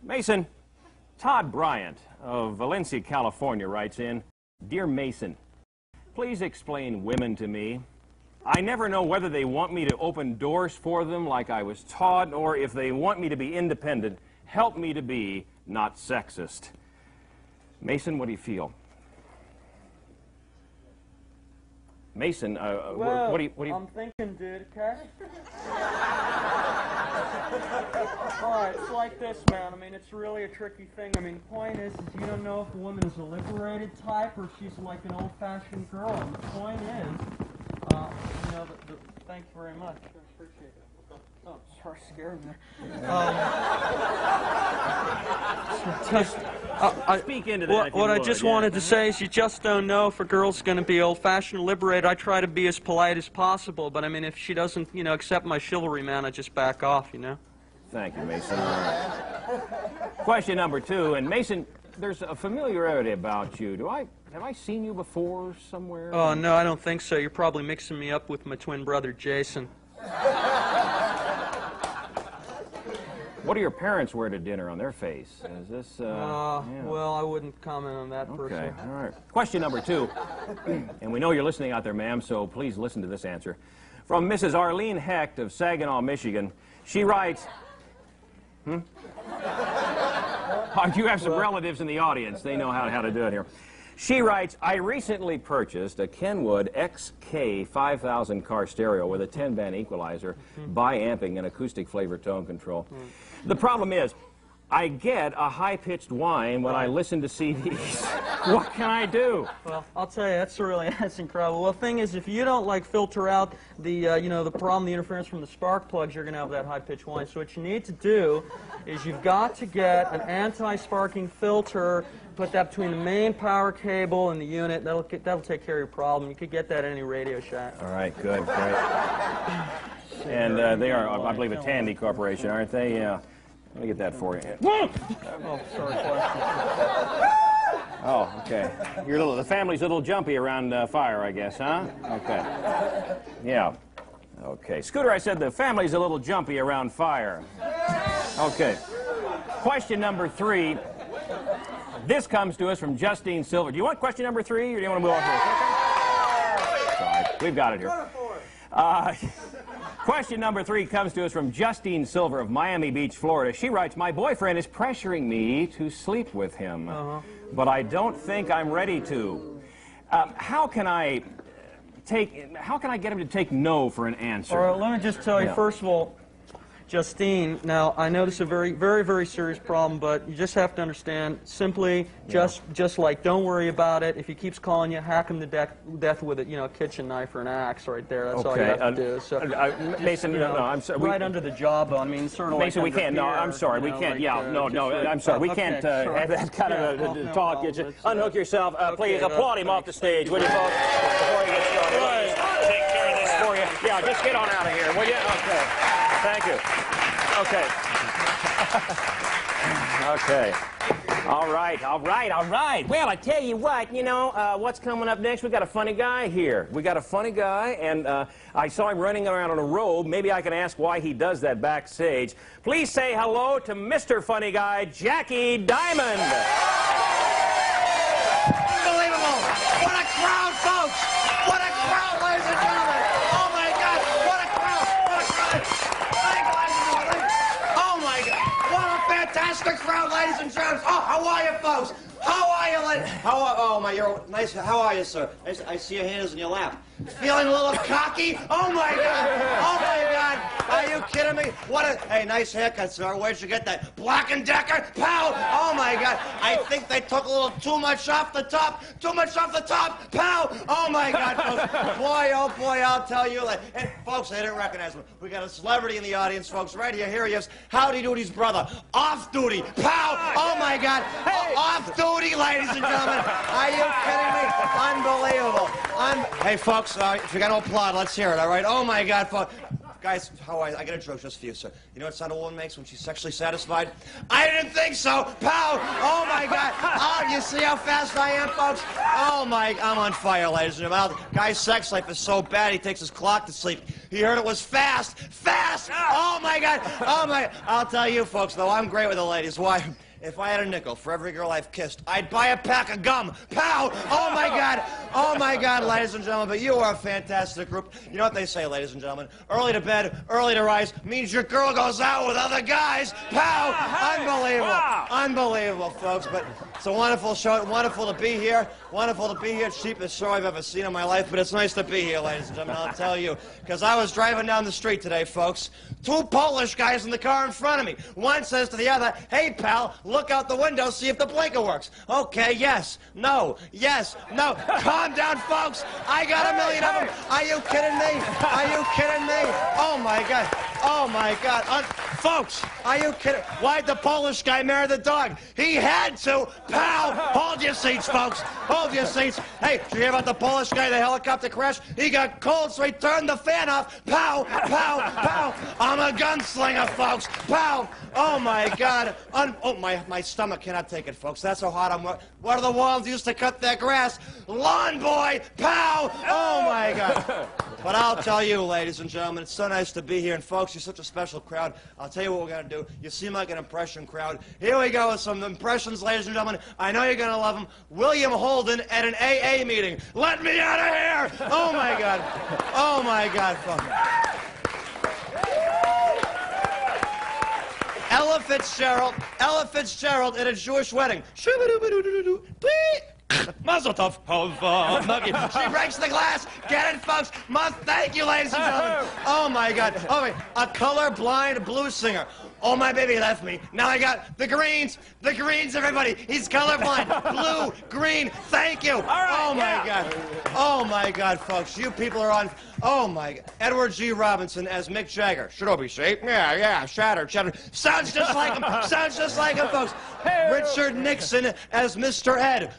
Mason, Todd Bryant of Valencia, California writes in, Dear Mason, please explain women to me. I never know whether they want me to open doors for them like I was taught, or if they want me to be independent. Help me to be not sexist. Mason, what do you feel? Mason, well, what do you... I'm thinking, dude, okay? All right, it's like this, man. I mean, it's really a tricky thing. I mean, the point is you don't know if a woman is a liberated type or if she's like an old-fashioned girl. And the point is, you know, thank you very much. I appreciate it. Oh, sorry, scared me. Speak into that. What I just wanted to say is you just don't know if a girl's going to be old-fashioned, liberated. I try to be as polite as possible, but I mean, if she doesn't, you know, accept my chivalry, man, I just back off, you know. Thank you, Mason. Question number 2, and Mason, there's a familiarity about you. Do I have I seen you before somewhere? Oh, no, I don't think so. You're probably mixing me up with my twin brother, Jason. What do your parents wear to dinner on their face? Is this, yeah. Well, I wouldn't comment on that Okay, personally. all right. Question number 2, and we know you're listening out there, ma'am, so please listen to this answer. From Mrs. Arlene Hecht of Saginaw, Michigan. She writes, you have some relatives in the audience. They know how to do it here. She writes, I recently purchased a Kenwood XK 5000 car stereo with a 10-band equalizer, bi-amping, and acoustic flavor tone control. The problem is, I get a high-pitched whine when I listen to CDs. What can I do? Well, I'll tell you, that's incredible. Well, the thing is, if you don't like filter out the the problem, the interference from the spark plugs, you're going to have that high-pitched whine. So what you need to do is you've got to get an anti-sparking filter, put that between the main power cable and the unit. That'll take care of your problem. You could get that at any Radio Shack. All right, good, great. And they are, I believe, a Tandy Corporation, aren't they? Yeah. Let me get that for you. Oh, sorry, question. Oh, okay. The family's a little jumpy around fire, I guess, huh? Okay. Yeah. Okay. Scooter, I said the family's a little jumpy around fire. Okay. Question number 3. This comes to us from Justine Silver. Do you want question number 3, or do you want to move on to this? Okay. Sorry. We've got it here. Question number 3 comes to us from Justine Silver of Miami Beach, Florida. She writes, my boyfriend is pressuring me to sleep with him, but I don't think I'm ready to. How can I get him to take no for an answer? All right, let me just tell you, first of all, Justine, now I know this is a very, very, very serious problem, but you just have to understand, simply, just like, don't worry about it. If he keeps calling you, hack him to death with a kitchen knife or an axe right there. That's all you have to do. So, Mason, no, I'm sorry. Right under the jawbone. I mean, sort of Mason, like we can't. No, I'm sorry. We can't. I'm sorry. We can't have that kind of talk. Unhook yourself. Please applaud him off the stage, will you, folks? Before he gets started. Take care of this for you. Yeah, just get on out of here, will you? Okay. Thank you. Okay. Okay. All right. Well, I tell you what, what's coming up next? We got a funny guy here. And I saw him running around on a robe. Maybe I can ask why he does that backstage. Please say hello to Mr. Funny Guy, Jackie Diamond. Unbelievable! What a crowd, folks! What a crowd, ladies and gentlemen! Oh my God! What a crowd! What a crowd! Oh my God! What a fantastic crowd, ladies and gentlemen! Oh, how are you, folks? How are you, ladies? You're nice. How are you, sir? I see your hand is in your lap. Feeling a little cocky? Oh my God! Oh my God! Are you kidding me? Hey, nice haircut, sir. Where'd you get that? Black & Decker? Pow! Oh my God! I think they took a little too much off the top. Too much off the top. Pow! Oh my God, folks! Boy, oh boy, I'll tell you. And folks, they didn't recognize him. We got a celebrity in the audience, folks. Right here, here he is. Howdy Doody's brother. Off duty. Pow! Oh my God! Off duty, ladies and gentlemen. Are you kidding me? Unbelievable. Hey, folks, if you're gonna applaud, let's hear it. All right? Oh my God, folks. Guys, how are you? I got a joke just for you, sir. You know what sound a woman makes when she's sexually satisfied? I didn't think so. Pow! Oh my God! Oh, you see how fast I am, folks? Oh my! I'm on fire, ladies and gentlemen. Guy's sex life is so bad he takes his clock to sleep. He heard it was fast, fast. Oh my God! Oh my! I'll tell you, folks, though, I'm great with the ladies. Why? If I had a nickel for every girl I've kissed, I'd buy a pack of gum. Pow! Oh my God! Oh my God, ladies and gentlemen, but you are a fantastic group. You know what they say, ladies and gentlemen? Early to bed, early to rise means your girl goes out with other guys. Pow! Unbelievable. Unbelievable, folks. But it's a wonderful show. Wonderful to be here. Wonderful to be here. Cheapest show I've ever seen in my life, but it's nice to be here, ladies and gentlemen, I'll tell you. Because I was driving down the street today, folks. 2 Polish guys in the car in front of me. One says to the other, hey, pal, look out the window, see if the blinker works. Okay, yes, no, yes, no. Calm down, folks. I got a million of them. Are you kidding me? Are you kidding me? Oh, my God. Oh, my God. Folks, are you kidding? Why'd the Polish guy marry the dog? He had to. Pow! Hold your seats, folks. Hold your seats. Hey, did you hear about the Polish guy, the helicopter crash? He got cold, so he turned the fan off. Pow! Pow! Pow! I'm a gunslinger, folks. Pow! Oh, my God. Oh, my stomach cannot take it, folks. That's how hot I'm. What are the walls used to cut their grass? Lawn boy! Pow! Oh, my God. But I'll tell you, ladies and gentlemen, it's so nice to be here. And, folks, you're such a special crowd. I'll tell you what we're going to do. You seem like an impression crowd. Here we go with some impressions, ladies and gentlemen. I know you're going to love them. William Holden at an AA meeting. Let me out of here! Oh, my God. Oh, my God, folks. Ella Fitzgerald at a Jewish wedding. Mazel tov. She breaks the glass. Get it, folks? Thank you, ladies and gentlemen. Oh, my God. Oh, wait. A colorblind blues singer. Oh, my baby left me. Now I got the greens. The greens, everybody. He's colorblind. Blue, green. Thank you. All right, oh, my God. Oh, my God, folks. You people are on. Oh, my God. Edward G. Robinson as Mick Jagger. Should all be safe? Yeah. Shattered. Sounds just like him. Sounds just like him, folks. Richard Nixon as Mr. Ed.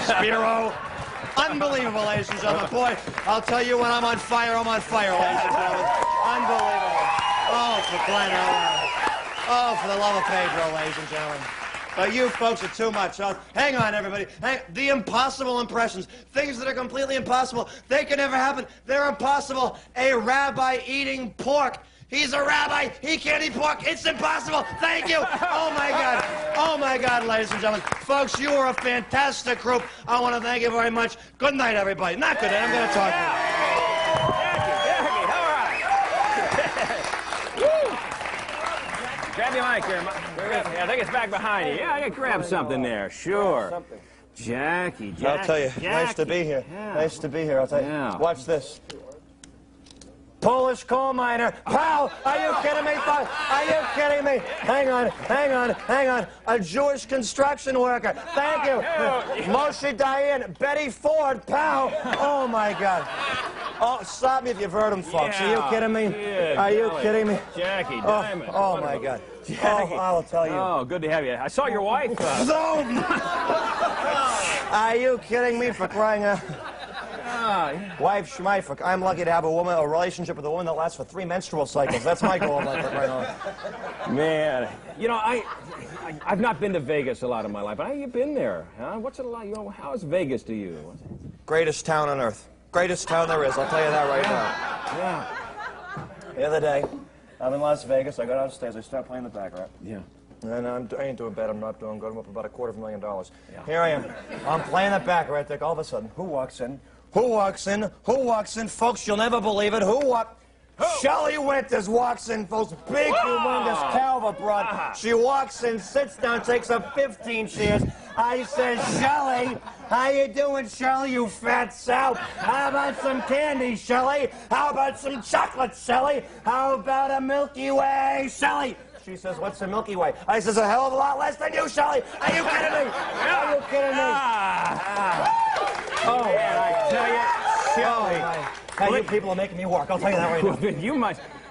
Spiro. Unbelievable, ladies and gentlemen. Boy, I'll tell you when I'm on fire, ladies and gentlemen. Unbelievable. Oh, for crying out loud. Oh, for the love of Pedro, ladies and gentlemen. But you folks are too much. Hang on, everybody. The impossible impressions. Things that are completely impossible. They can never happen. They're impossible. A rabbi eating pork. He's a rabbi. He can't eat pork. It's impossible. Thank you. Oh, my God. Oh, my God, ladies and gentlemen. Folks, you are a fantastic group. I want to thank you very much. Good night, everybody. Not good night. I'm going to talk to you. Jackie, all right. Woo. Grab your mic here. Yeah, I think it's back behind you. Yeah, I can grab something there. Sure. Jackie. I'll tell you. Nice to be here. Yeah. Nice to be here. I'll tell you. Yeah. Watch this. Polish coal miner. Pow! Are you kidding me, folks? Are you kidding me? Hang on. A Jewish construction worker. Thank you. Moshe Dayan, Betty Ford. Pow! Oh, my God. Oh, stop me if you've heard him, folks. Yeah. Are you kidding me? Yeah, Are you kidding me? Jackie Diamond. Oh, my God. Jackie. Oh, I will tell you. Oh, good to have you. I saw your wife. Are you kidding me, for crying out? Wife Schmeifert. I'm lucky to have a relationship with a woman that lasts for 3 menstrual cycles. That's my goal right now. Man, you know, I've not been to Vegas a lot of my life. How have you been there? Huh? What's it like? You know, how is Vegas to you? Greatest town on earth. Greatest town there is. I'll tell you that right now. Yeah. The other day, I'm in Las Vegas. I go downstairs. I start playing the baccarat. Yeah. And I ain't doing bad. I'm not doing good. I'm up about $250,000. Yeah. Here I am. I'm playing the baccarat. All of a sudden, who walks in? Who walks in? Folks, you'll never believe it. Who? Shelley Winters walks in, folks. Big, humongous Calva broad. She walks in, sits down, takes up 15 chairs. I said, Shelley, how you doing, Shelley, you fat sap? How about some candy, Shelley? How about some chocolate, Shelley? How about a Milky Way, Shelley? She says, what's the Milky Way? I says, a hell of a lot less than you, Shelley. Are you kidding me? Are you kidding me? Oh, man, I tell you, Shelley. Hey, you people are making me work. I'll tell you that right now.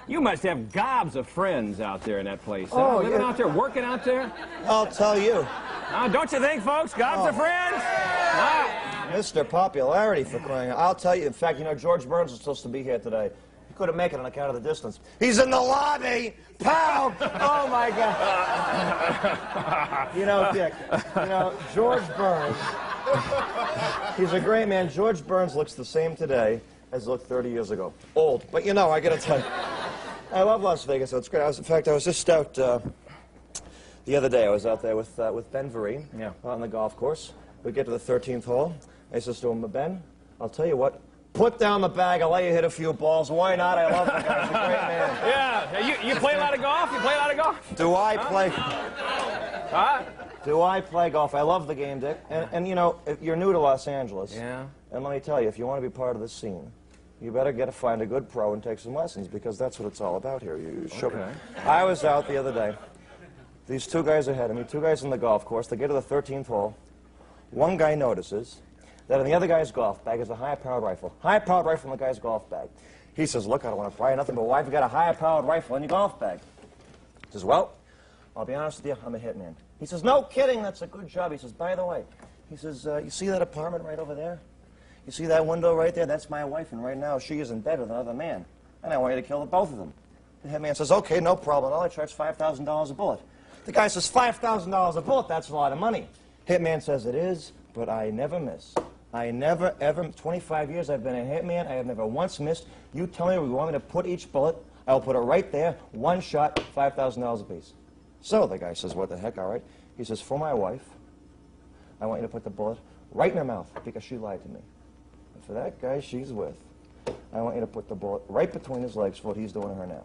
You must have gobs of friends out there in that place. Oh, living yeah. out there, working out there. I'll tell you. Don't you think, folks? Gobs of friends? Mr. Popularity, for crying out. I'll tell you. In fact, you know, George Burns was supposed to be here today. He couldn't make it on account of the distance. He's in the lobby. Pow! Oh, my God. You know, Dick, George Burns, he's a great man. George Burns looks the same today as he looked 30 years ago. Old. But, you know, I got to tell you, I love Las Vegas. So it's great. In fact, I was just out the other day. I was out there with Ben Vereen on the golf course. We get to the 13th hole. I says to him, Ben, I'll tell you what. Put down the bag. I'll let you hit a few balls. Why not? I love the guy. He's a great man. Yeah. You play a lot of golf? You play a lot of golf? Do I play? Huh? Do I play golf? I love the game, Dick. And you know, if you're new to Los Angeles. Yeah. And let me tell you, if you want to be part of the scene, you better find a good pro and take some lessons, because that's what it's all about here. Okay. I was out the other day. These 2 guys ahead of me, 2 guys on the golf course. They get to the 13th hole. One guy notices that in the other guy's golf bag is a high-powered rifle. High-powered rifle in the guy's golf bag. He says, look, I don't want to fry nothing, but why have you got a high-powered rifle in your golf bag? He says, well, I'll be honest with you, I'm a hitman. He says, no kidding, that's a good job. He says, by the way, he says, you see that apartment right over there? You see that window right there? That's my wife, and right now she is in bed with another man. And I want you to kill the both of them. The hitman says, okay, no problem at all. I charge $5,000 a bullet. The guy says, $5,000 a bullet, that's a lot of money. Hitman says, it is, but I never miss. I never, ever, 25 years I've been a hitman, I have never once missed. You tell me where you want me to put each bullet, I'll put it right there, one shot, $5,000 a piece. So the guy says, what the heck, all right. He says, for my wife, I want you to put the bullet right in her mouth because she lied to me. And for that guy she's with, I want you to put the bullet right between his legs for what he's doing to her now.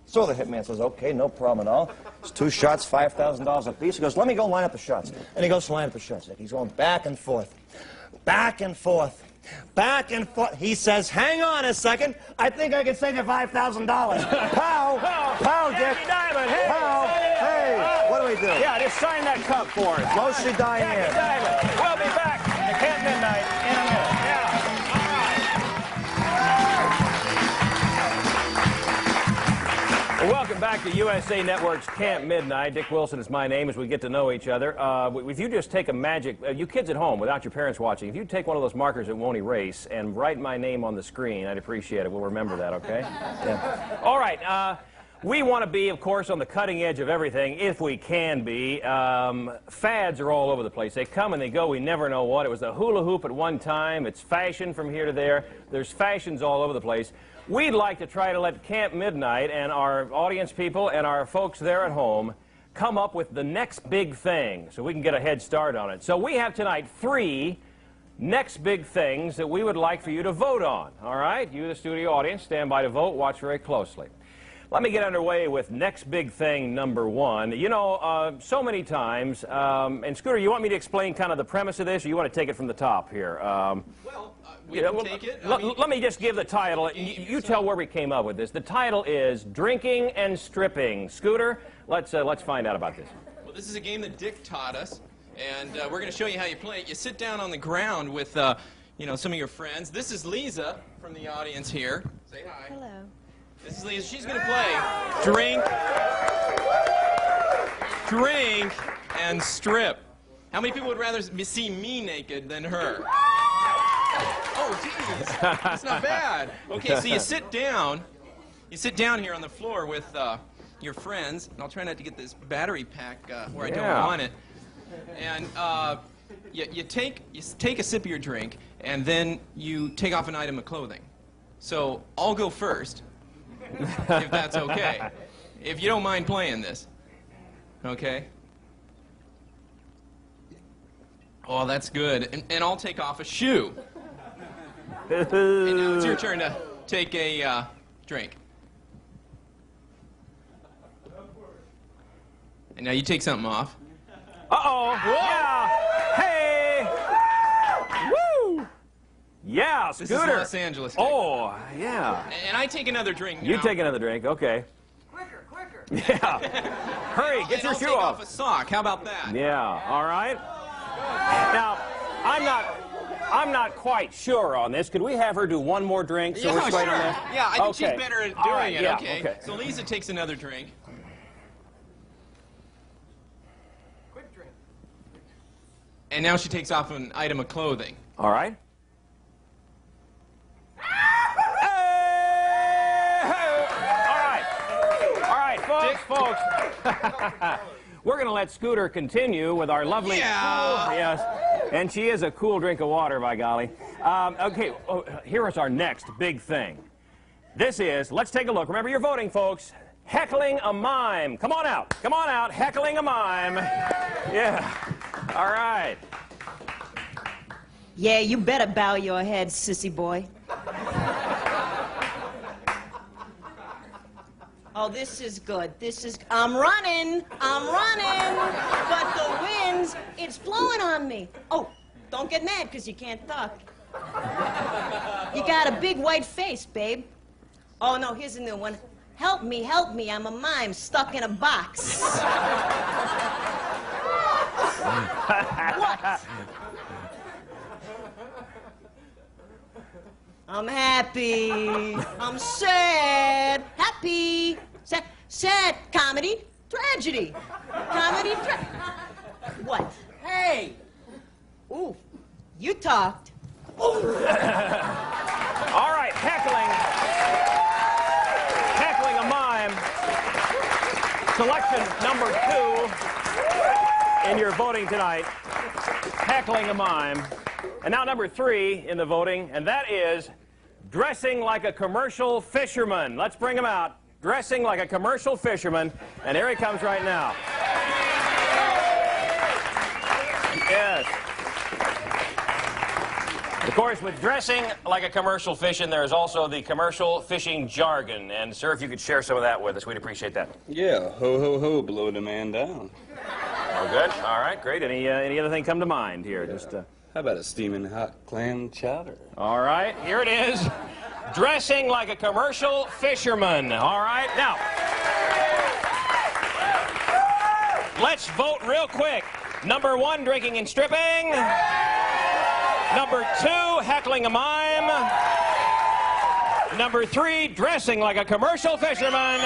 So the hitman says, okay, no problem at all. It's 2 shots, $5,000 a piece. He goes, let me go line up the shots. And he goes to line up the shots. He's going back and forth, back and forth, back and forth. He says, hang on a second. I think I can save you $5,000. Pow! Pow, Dick! Diamond, hey! Pow! Hey! What do we do? Yeah, just sign that cup for us. Mostly Diane. Diamond. We'll be back to Camp Midnight in a minute. Yeah. Well, welcome back to USA Network's Camp Midnight. Dick Wilson is my name as we get to know each other. If you just take a magic, you kids at home without your parents watching, if you take one of those markers that won't erase and write my name on the screen, I'd appreciate it. We'll remember that, okay? Yeah. All right. We want to be, of course, on the cutting edge of everything, if we can be. Fads are all over the place. They come and they go. We never know what. It was a hula hoop at one time. It's fashion from here to there. There's fashions all over the place. We'd like to try to let Camp Midnight and our audience people and our folks there at home come up with the next big thing so we can get a head start on it. So we have tonight 3 next big things that we would like for you to vote on. All right? You, the studio audience, stand by to vote. Watch very closely. Let me get underway with next big thing number 1. You know, so many times, and Scooter, you want me to explain kind of the premise of this, or you want to take it from the top here? We can take it. Let me just give the title. You tell where we came up with this. The title is Drinking and Stripping. Scooter, let's find out about this. Well, this is a game that Dick taught us, and we're going to show you how you play it. You sit down on the ground with, you know, some of your friends. This is Lisa from the audience here. Say hi. Hello. This is Lisa. She's going to play Drink, and Strip. How many people would rather see me naked than her? Oh, geez. That's not bad. Okay, so you sit down here on the floor with your friends, and I'll try not to get this battery pack where I don't want it. And you take a sip of your drink, and then you take off an item of clothing. So I'll go first, if that's okay. If you don't mind playing this. Okay? Oh, that's good. And I'll take off a shoe. And now it's your turn to take a drink. And now you take something off. Uh-oh. Yeah. Hey. Woo. Yeah, Scooter. This is Los Angeles. Dick. Oh, yeah. And I take another drink now. You take another drink, okay. Quicker. Yeah. Hurry, get your shoe I'll take off. off a sock. How about that? Yeah, all right. Now, I'm not quite sure on this. Could we have her do one more drink so we're straight on this? Yeah, I think she's better at doing it. Yeah, okay. So Lisa takes another drink. Quick drink. And now she takes off an item of clothing. All right. Folks, we're going to let Scooter continue with our lovely... Yeah. Yes, and she is a cool drink of water, by golly. Okay, here is our next big thing. This is, let's take a look. Remember, you're voting, folks. Heckling a mime. Come on out. Come on out. Heckling a mime. Yeah. All right. Yeah, you better bow your head, sissy boy. Oh, this is good. I'm running. But the wind's, it's blowing on me. Oh, don't get mad because you can't duck. You got a big white face, babe. Oh, no, here's a new one. Help me, I'm a mime stuck in a box. What? I'm happy. I'm sad. Happy. Sad. Sad. Comedy. Tragedy. Comedy. What? Hey! Ooh, you talked. All right, heckling a mime. Selection number 2 in your voting tonight. Heckling a mime. And now number 3 in the voting, and that is dressing like a commercial fisherman. Let's bring him out. Dressing like a commercial fisherman. And here he comes right now. Yes. Of course, with dressing like a commercial fishing, there is also the commercial fishing jargon. And, sir, if you could share some of that with us, we'd appreciate that. Yeah, ho, ho, ho, blow the man down. Oh, good. All right, great. Any other thing come to mind here? Just how about a steaming hot clam chowder? All right, here it is. Dressing like a commercial fisherman. All right, now, let's vote real quick. Number 1, drinking and stripping. Number 2, heckling a mime. Number 3, dressing like a commercial fisherman.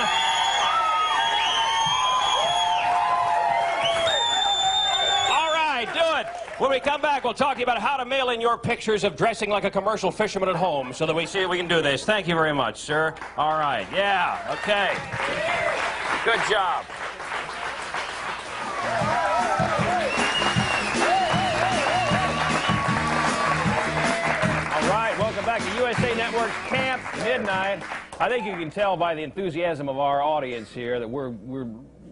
All right, do it. When we come back, we'll talk to you about how to mail in your pictures of dressing like a commercial fisherman at home so that we see if we can do this. Thank you very much, sir. All right, yeah, okay. Good job. Welcome back to USA Network's Camp Midnight. I think you can tell by the enthusiasm of our audience here that we're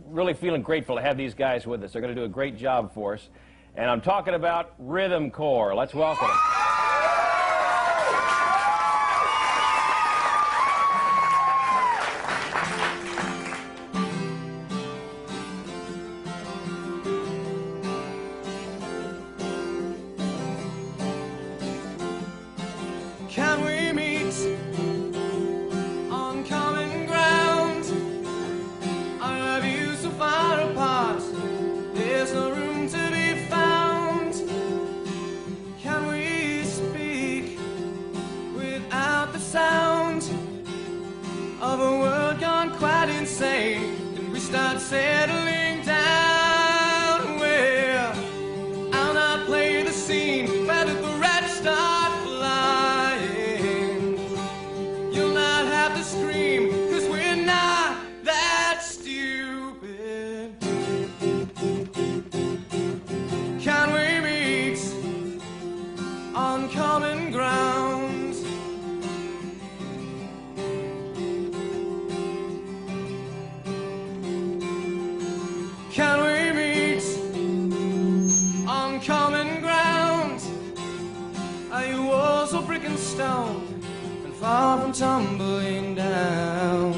really feeling grateful to have these guys with us. They're going to do a great job for us. And I'm talking about Rhythm Corps. Let's welcome them. Can we meet on common ground? Our views so far apart, there's no room to be found. Can we speak without the sound of a world gone quite insane? Can we start settling down? Well, I'll not play the scene where the rats start flying. You'll not have to scream, 'cause we're not that stupid. Can we meet on common ground? Can we meet on common ground? Are you walls of brick and stone and far from tumbling down?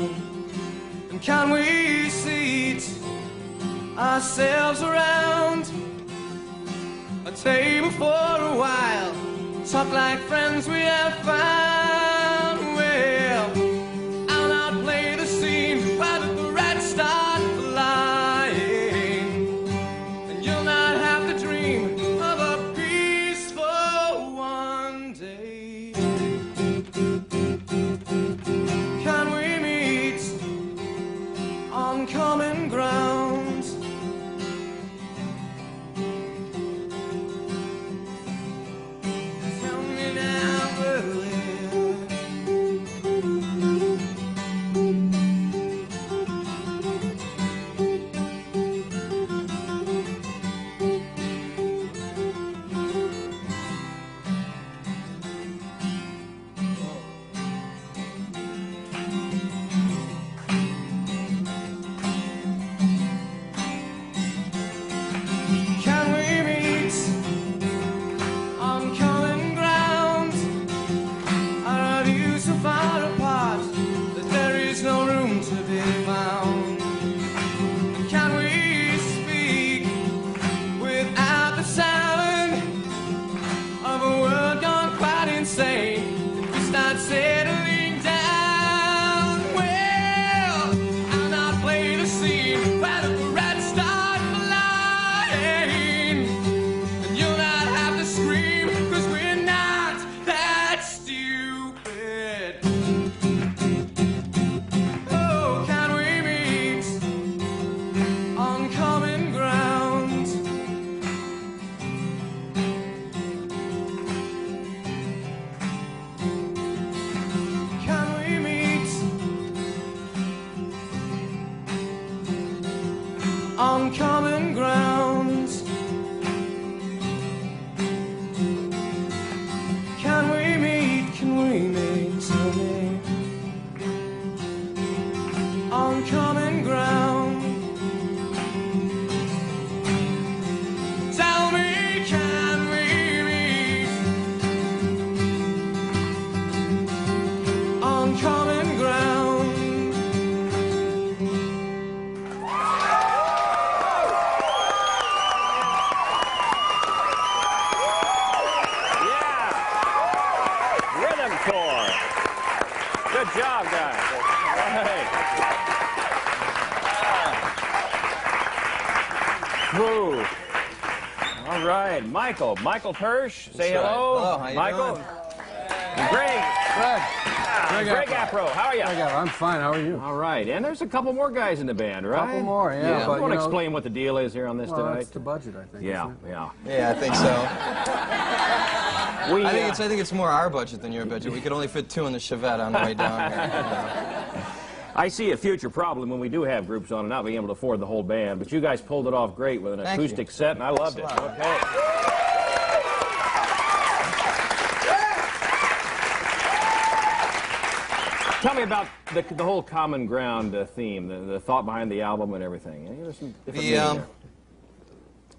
And can we seat ourselves around a table for a while, talk like friends we have found? Well, I'll not play the scene where the rats start flying, and you'll not have to dream of a peaceful one day. Can we meet on common ground? Tell me now, will it? on common ground. Can we meet, tell me, on common ground? Tell me, can we meet on common ground? Rhythm corps. Good job, guys. Smooth. All right, Michael Hirsch, say hello. Hello, how you Michael. doing? Greg. Greg Apro, how are you? I'm fine, how are you? All right, and there's a couple more guys in the band, right? Couple more, yeah. You want to explain what the deal is here on this well, tonight? It's the budget, I think. Yeah. Yeah, I think so. I think it's more our budget than your budget. We could only fit 2 in the Chevette on the way down here. I see a future problem when we do have groups on and not being able to afford the whole band, but you guys pulled it off great with an acoustic set, and I loved it. Okay. Tell me about the whole common ground theme, the thought behind the album and everything. There's some different meaning there.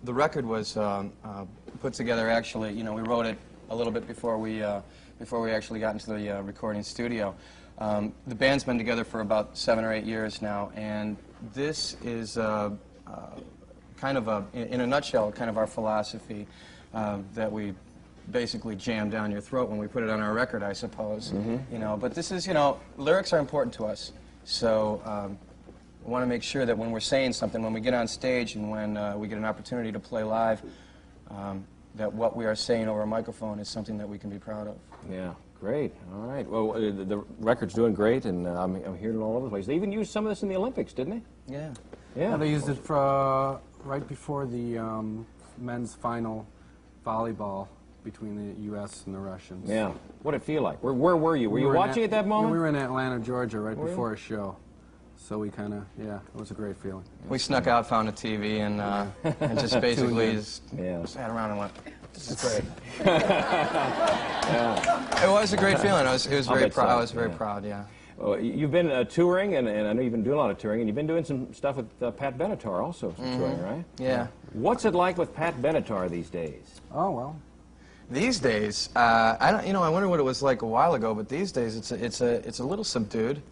The record was put together, actually, we wrote it a little bit before we actually got into the recording studio. The band's been together for about 7 or 8 years now, and this is kind of in a nutshell, kind of our philosophy that we basically jam down your throat when we put it on our record, I suppose. But this is, lyrics are important to us, so we want to make sure that when we're saying something, when we get on stage and when we get an opportunity to play live, that what we are saying over a microphone is something that we can be proud of. Yeah, great. All right. Well, the record's doing great, and I'm hearing it all over the place. They even used some of this in the Olympics, didn't they? Yeah. Yeah, they used it for, right before the men's final volleyball between the U.S. and the Russians. Yeah. What did it feel like? Where were you? Were you watching at that moment? We were in Atlanta, Georgia, right before a show. So we kind of, it was a great feeling. We snuck out, found a TV, and just basically sat around and went, this is great. It was a great feeling. I was very proud. I was very proud, yeah. Well, you've been touring, and I know you've been doing a lot of touring, and you've been doing some stuff with Pat Benatar also, some touring, right? Yeah. What's it like with Pat Benatar these days? Oh, well. These days, I don't, I wonder what it was like a while ago, but these days it's a little subdued.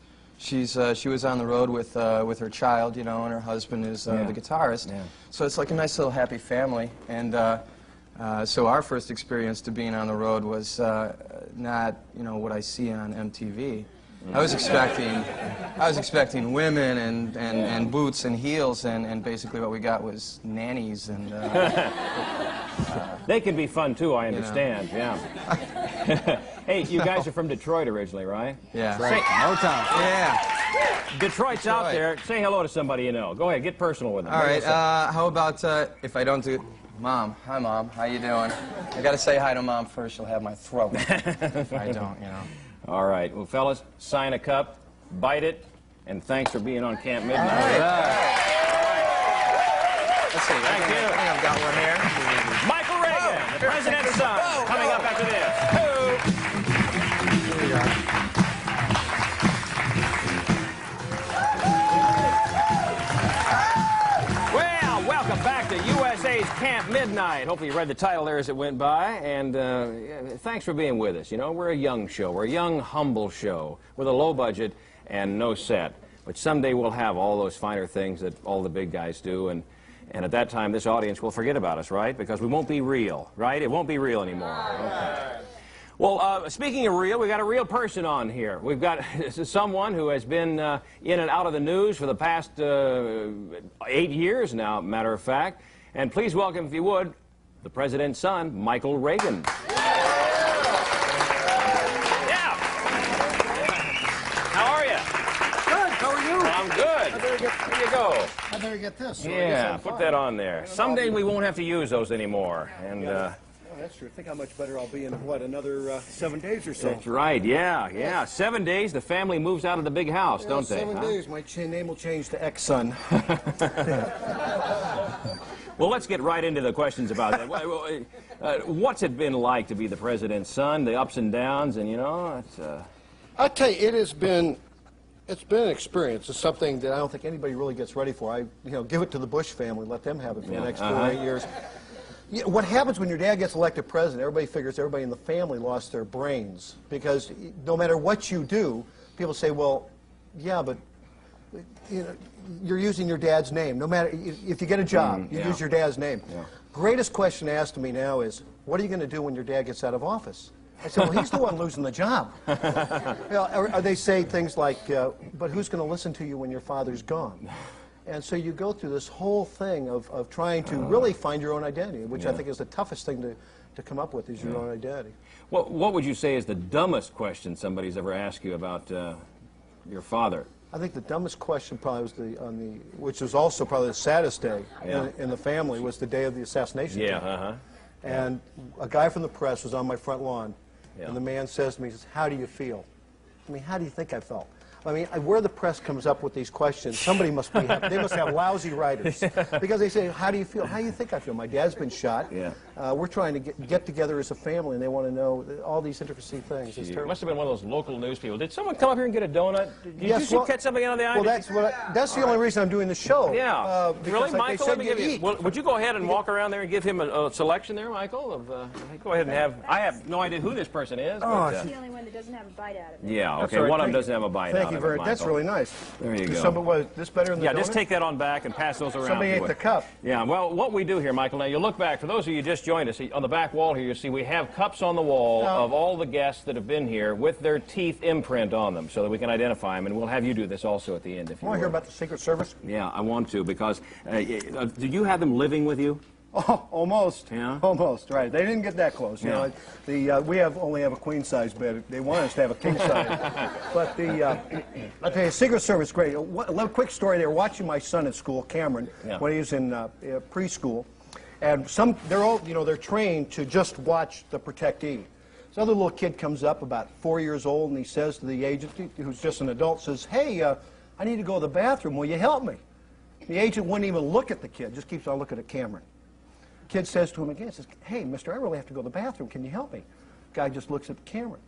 She was on the road with her child, and her husband is the guitarist. Yeah. So it's like a nice little happy family. And so our first experience to being on the road was not what I see on MTV. I was expecting women and boots and heels, and basically what we got was nannies and. They can be fun too, I understand. Yeah. Hey, you guys are from Detroit originally, right? Yeah. Right. Motown. Yeah. Detroit's out there. Say hello to somebody you know. Go ahead, get personal with them. All right. How about if I don't do? Mom. Hi, Mom. How you doing? I got to say hi to Mom first. She'll have my throat if I don't, All right. Well, fellas, sign a cup, bite it, and thanks for being on Camp Midnight. All right. Let's see. Thank you. I think I've got one here. Michael Reagan, the president's son, coming up after this. Here we are. Well, welcome back to USA's Camp Midnight. Hopefully you read the title there as it went by, and thanks for being with us. We're a young show. We're a young, humble show with a low budget and no set. But someday we'll have all those finer things that all the big guys do, and at that time, this audience will forget about us, right? Because we won't be real, right? It won't be real anymore. Okay. Well, speaking of real, we've got a real person on here. We've got someone who has been in and out of the news for the past 8 years now, matter of fact. And please welcome, if you would, the president's son, Michael Reagan. I'm good. There you go. I better get this. So yeah, put that on there. Someday we won't have to use those anymore. And that's true. Think how much better I'll be in, what, another 7 days or so? That's right, yeah. 7 days, the family moves out of the big house, don't they? 7 days, my name will change to X-Son. Well, let's get right into the questions about that. What's it been like to be the president's son, the ups and downs, and, you know, it's... I'll tell you, it's been an experience. It's something that I don't think anybody really gets ready for. Give it to the Bush family, let them have it for the next 4 or 8 years. Yeah, what happens when your dad gets elected president, everybody figures everybody in the family lost their brains. Because no matter what you do, people say, well, yeah, but you're using your dad's name. No matter, if you get a job, you use your dad's name. Yeah. Greatest question asked to me now is, what are you going to do when your dad gets out of office? I said, well, he's the one losing the job. Or they say things like, but who's going to listen to you when your father's gone? And so you go through this whole thing of trying to really find your own identity, which I think is the toughest thing to come up with, is your own identity. What would you say is the dumbest question somebody's ever asked you about your father? I think the dumbest question probably was which was also probably the saddest day in the family, was the day of the assassination. And a guy from the press was on my front lawn, and the man says to me, he says, how do you feel? I mean, how do you think I felt? I mean, where the press comes up with these questions, somebody must be, they must have lousy writers. Because they say, how do you feel? How do you think I feel? My dad's been shot. We're trying to get together as a family, and they want to know all these intricacy things. It's It must have been one of those local news people. Did someone come up here and get a donut? Did you catch something on the eye? Well, that's the only reason I'm doing the show. Yeah. Really, Michael? Let me give you. Well, would you go ahead and walk around there and give him a selection there, Michael? Go ahead and have. I have no idea who this person is. He's the only one that doesn't have a bite out of it. Yeah. Okay. One of them doesn't have a bite out of it. Thank you very much. That's really nice. There you go. Was this better than the donut? Just take that on back and pass those around. Somebody ate the cup. Yeah, well, what we do here, Michael, now you look back, for those of you who just joined us, on the back wall here, you see we have cups on the wall of all the guests that have been here with their teeth imprint on them so that we can identify them, and we'll have you do this also at the end if you want to hear about the Secret Service? Yeah, I want to, because did you have them living with you? Oh, almost. Yeah? Almost, right. They didn't get that close. You know, we only have a queen-size bed. They want us to have a king-size. But I'll tell you, Secret Service, great. A little quick story. They were watching my son at school, Cameron, when he was in preschool. And they're trained to just watch the protectee. This other little kid comes up, about 4 years old, and he says to the agent, who's just an adult, says, hey, I need to go to the bathroom. Will you help me? The agent wouldn't even look at the kid, just keeps on looking at Cameron. Kid says to him again, says, hey, mister, I really have to go to the bathroom. Can you help me? Guy just looks at Cameron.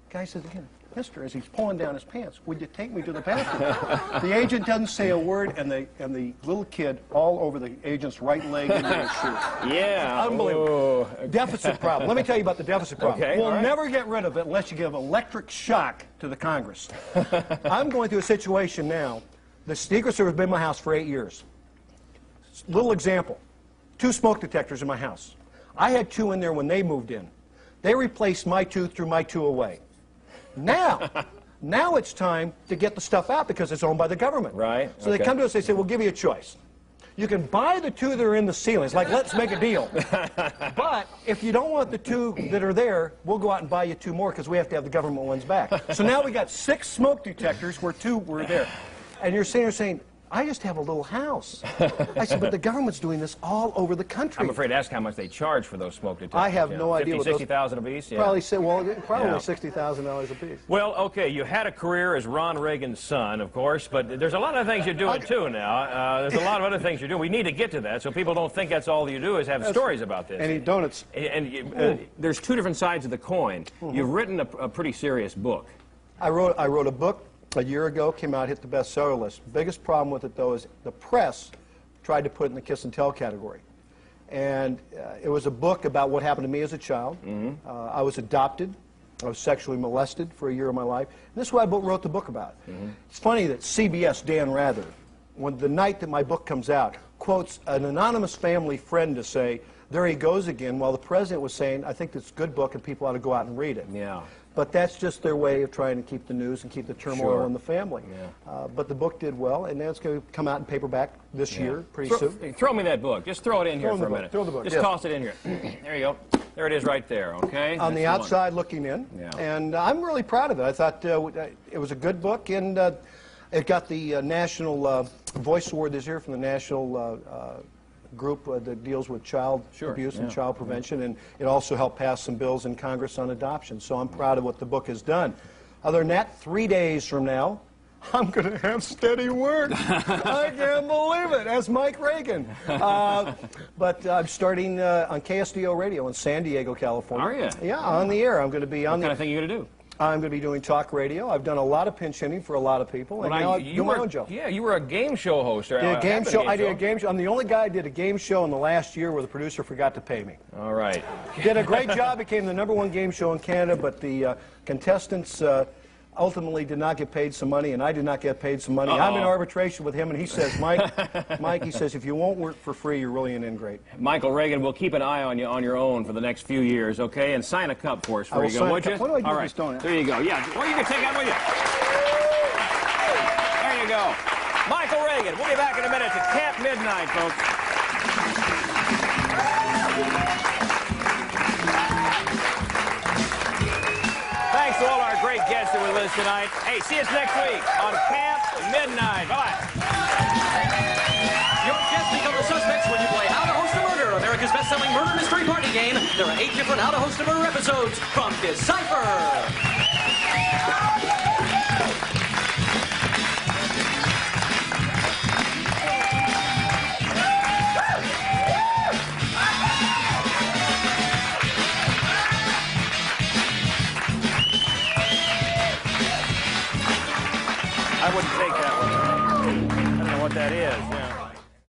Guy says again, mister, as he's pulling down his pants, would you take me to the bathroom? The agent doesn't say a word, and the little kid all over the agent's right leg into his shoe. Yeah. Unbelievable. Oh. Deficit problem. Let me tell you about the deficit problem. Okay, we'll never get rid of it unless you give electric shock to the Congress. I'm going through a situation now. The Secret Service has been in my house for 8 years. Little example. 2 smoke detectors in my house. I had 2 in there when they moved in. They replaced my 2, threw my 2 away. Now it's time to get the stuff out because it's owned by the government. Right. So they come to us, they say, we'll give you a choice. You can buy the 2 that are in the ceiling. It's like, let's make a deal. But if you don't want the 2 that are there, we'll go out and buy you 2 more because we have to have the government ones back. So now we got 6 smoke detectors where 2 were there. And you're sitting there saying, I just have a little house. I said, but the government's doing this all over the country. I'm afraid to ask how much they charge for those smoke detectors. I have no idea. 50, 60,000 apiece? Yeah. Probably $60,000 a piece. Well, okay, you had a career as Ron Reagan's son, of course, but there's a lot of things you're doing too now. There's a lot of other things you're doing. We need to get to that so people don't think that's all you do is have stories about this. And eat donuts. And there's 2 different sides of the coin. You've written a pretty serious book. I wrote a book a year ago, came out, hit the bestseller list. Biggest problem with it, though, is the press tried to put it in the kiss and tell category. And it was a book about what happened to me as a child. I was adopted. I was sexually molested for a year of my life. And this is what I wrote the book about. It's funny that CBS, Dan Rather, when the night that my book comes out, quotes an anonymous family friend to say, there he goes again, while the president was saying, I think it's a good book and people ought to go out and read it. Yeah. But that's just their way of trying to keep the news and keep the turmoil in the family. Yeah. But the book did well, and now it's going to come out in paperback this year, pretty soon. Throw me that book. Just throw it in here for a minute. Throw the book. Just toss it in here. There you go. There it is right there, okay? On the outside looking in. Yeah. And I'm really proud of it. I thought it was a good book, and it got the National Voice Award this year from the National group that deals with child abuse and child prevention, and it also helped pass some bills in Congress on adoption. So I'm proud of what the book has done. Other than that, 3 days from now, I'm going to have steady work. I can't believe it, as Mike Reagan. But I'm starting on KSDO Radio in San Diego, California. Are you? Yeah, on the air. I'm going to be on What kind of thing are you going to do? I'm going to be doing talk radio. I've done a lot of pinch hitting for a lot of people, and now I do my own show. Yeah, you were a game show host. I did a game show. I'm the only guy who did a game show in the last year where the producer forgot to pay me. All right. Did a great job. Became the #1 game show in Canada, but the contestants ultimately did not get paid some money, and I did not get paid some money. I'm in arbitration with him, and he says, Mike, he says, if you won't work for free, you're really an ingrate. Michael Reagan, we'll keep an eye on you on your own for the next few years, okay? And sign a cup for us before you go, would you? What do I do All with right. this donut? There you go. Yeah, well, you can take that with you. There you go. Michael Reagan. We'll be back in a minute to Camp Midnight, folks. Thanks to all our great guests that were with us tonight. Hey, see us next week on Camp Midnight. Bye. Your guests become the suspects when you play How to Host a Murder, America's best-selling murder mystery party game. There are 8 different How to Host a Murder episodes from Decipher. I wouldn't take that one. I don't know what that is. Yeah.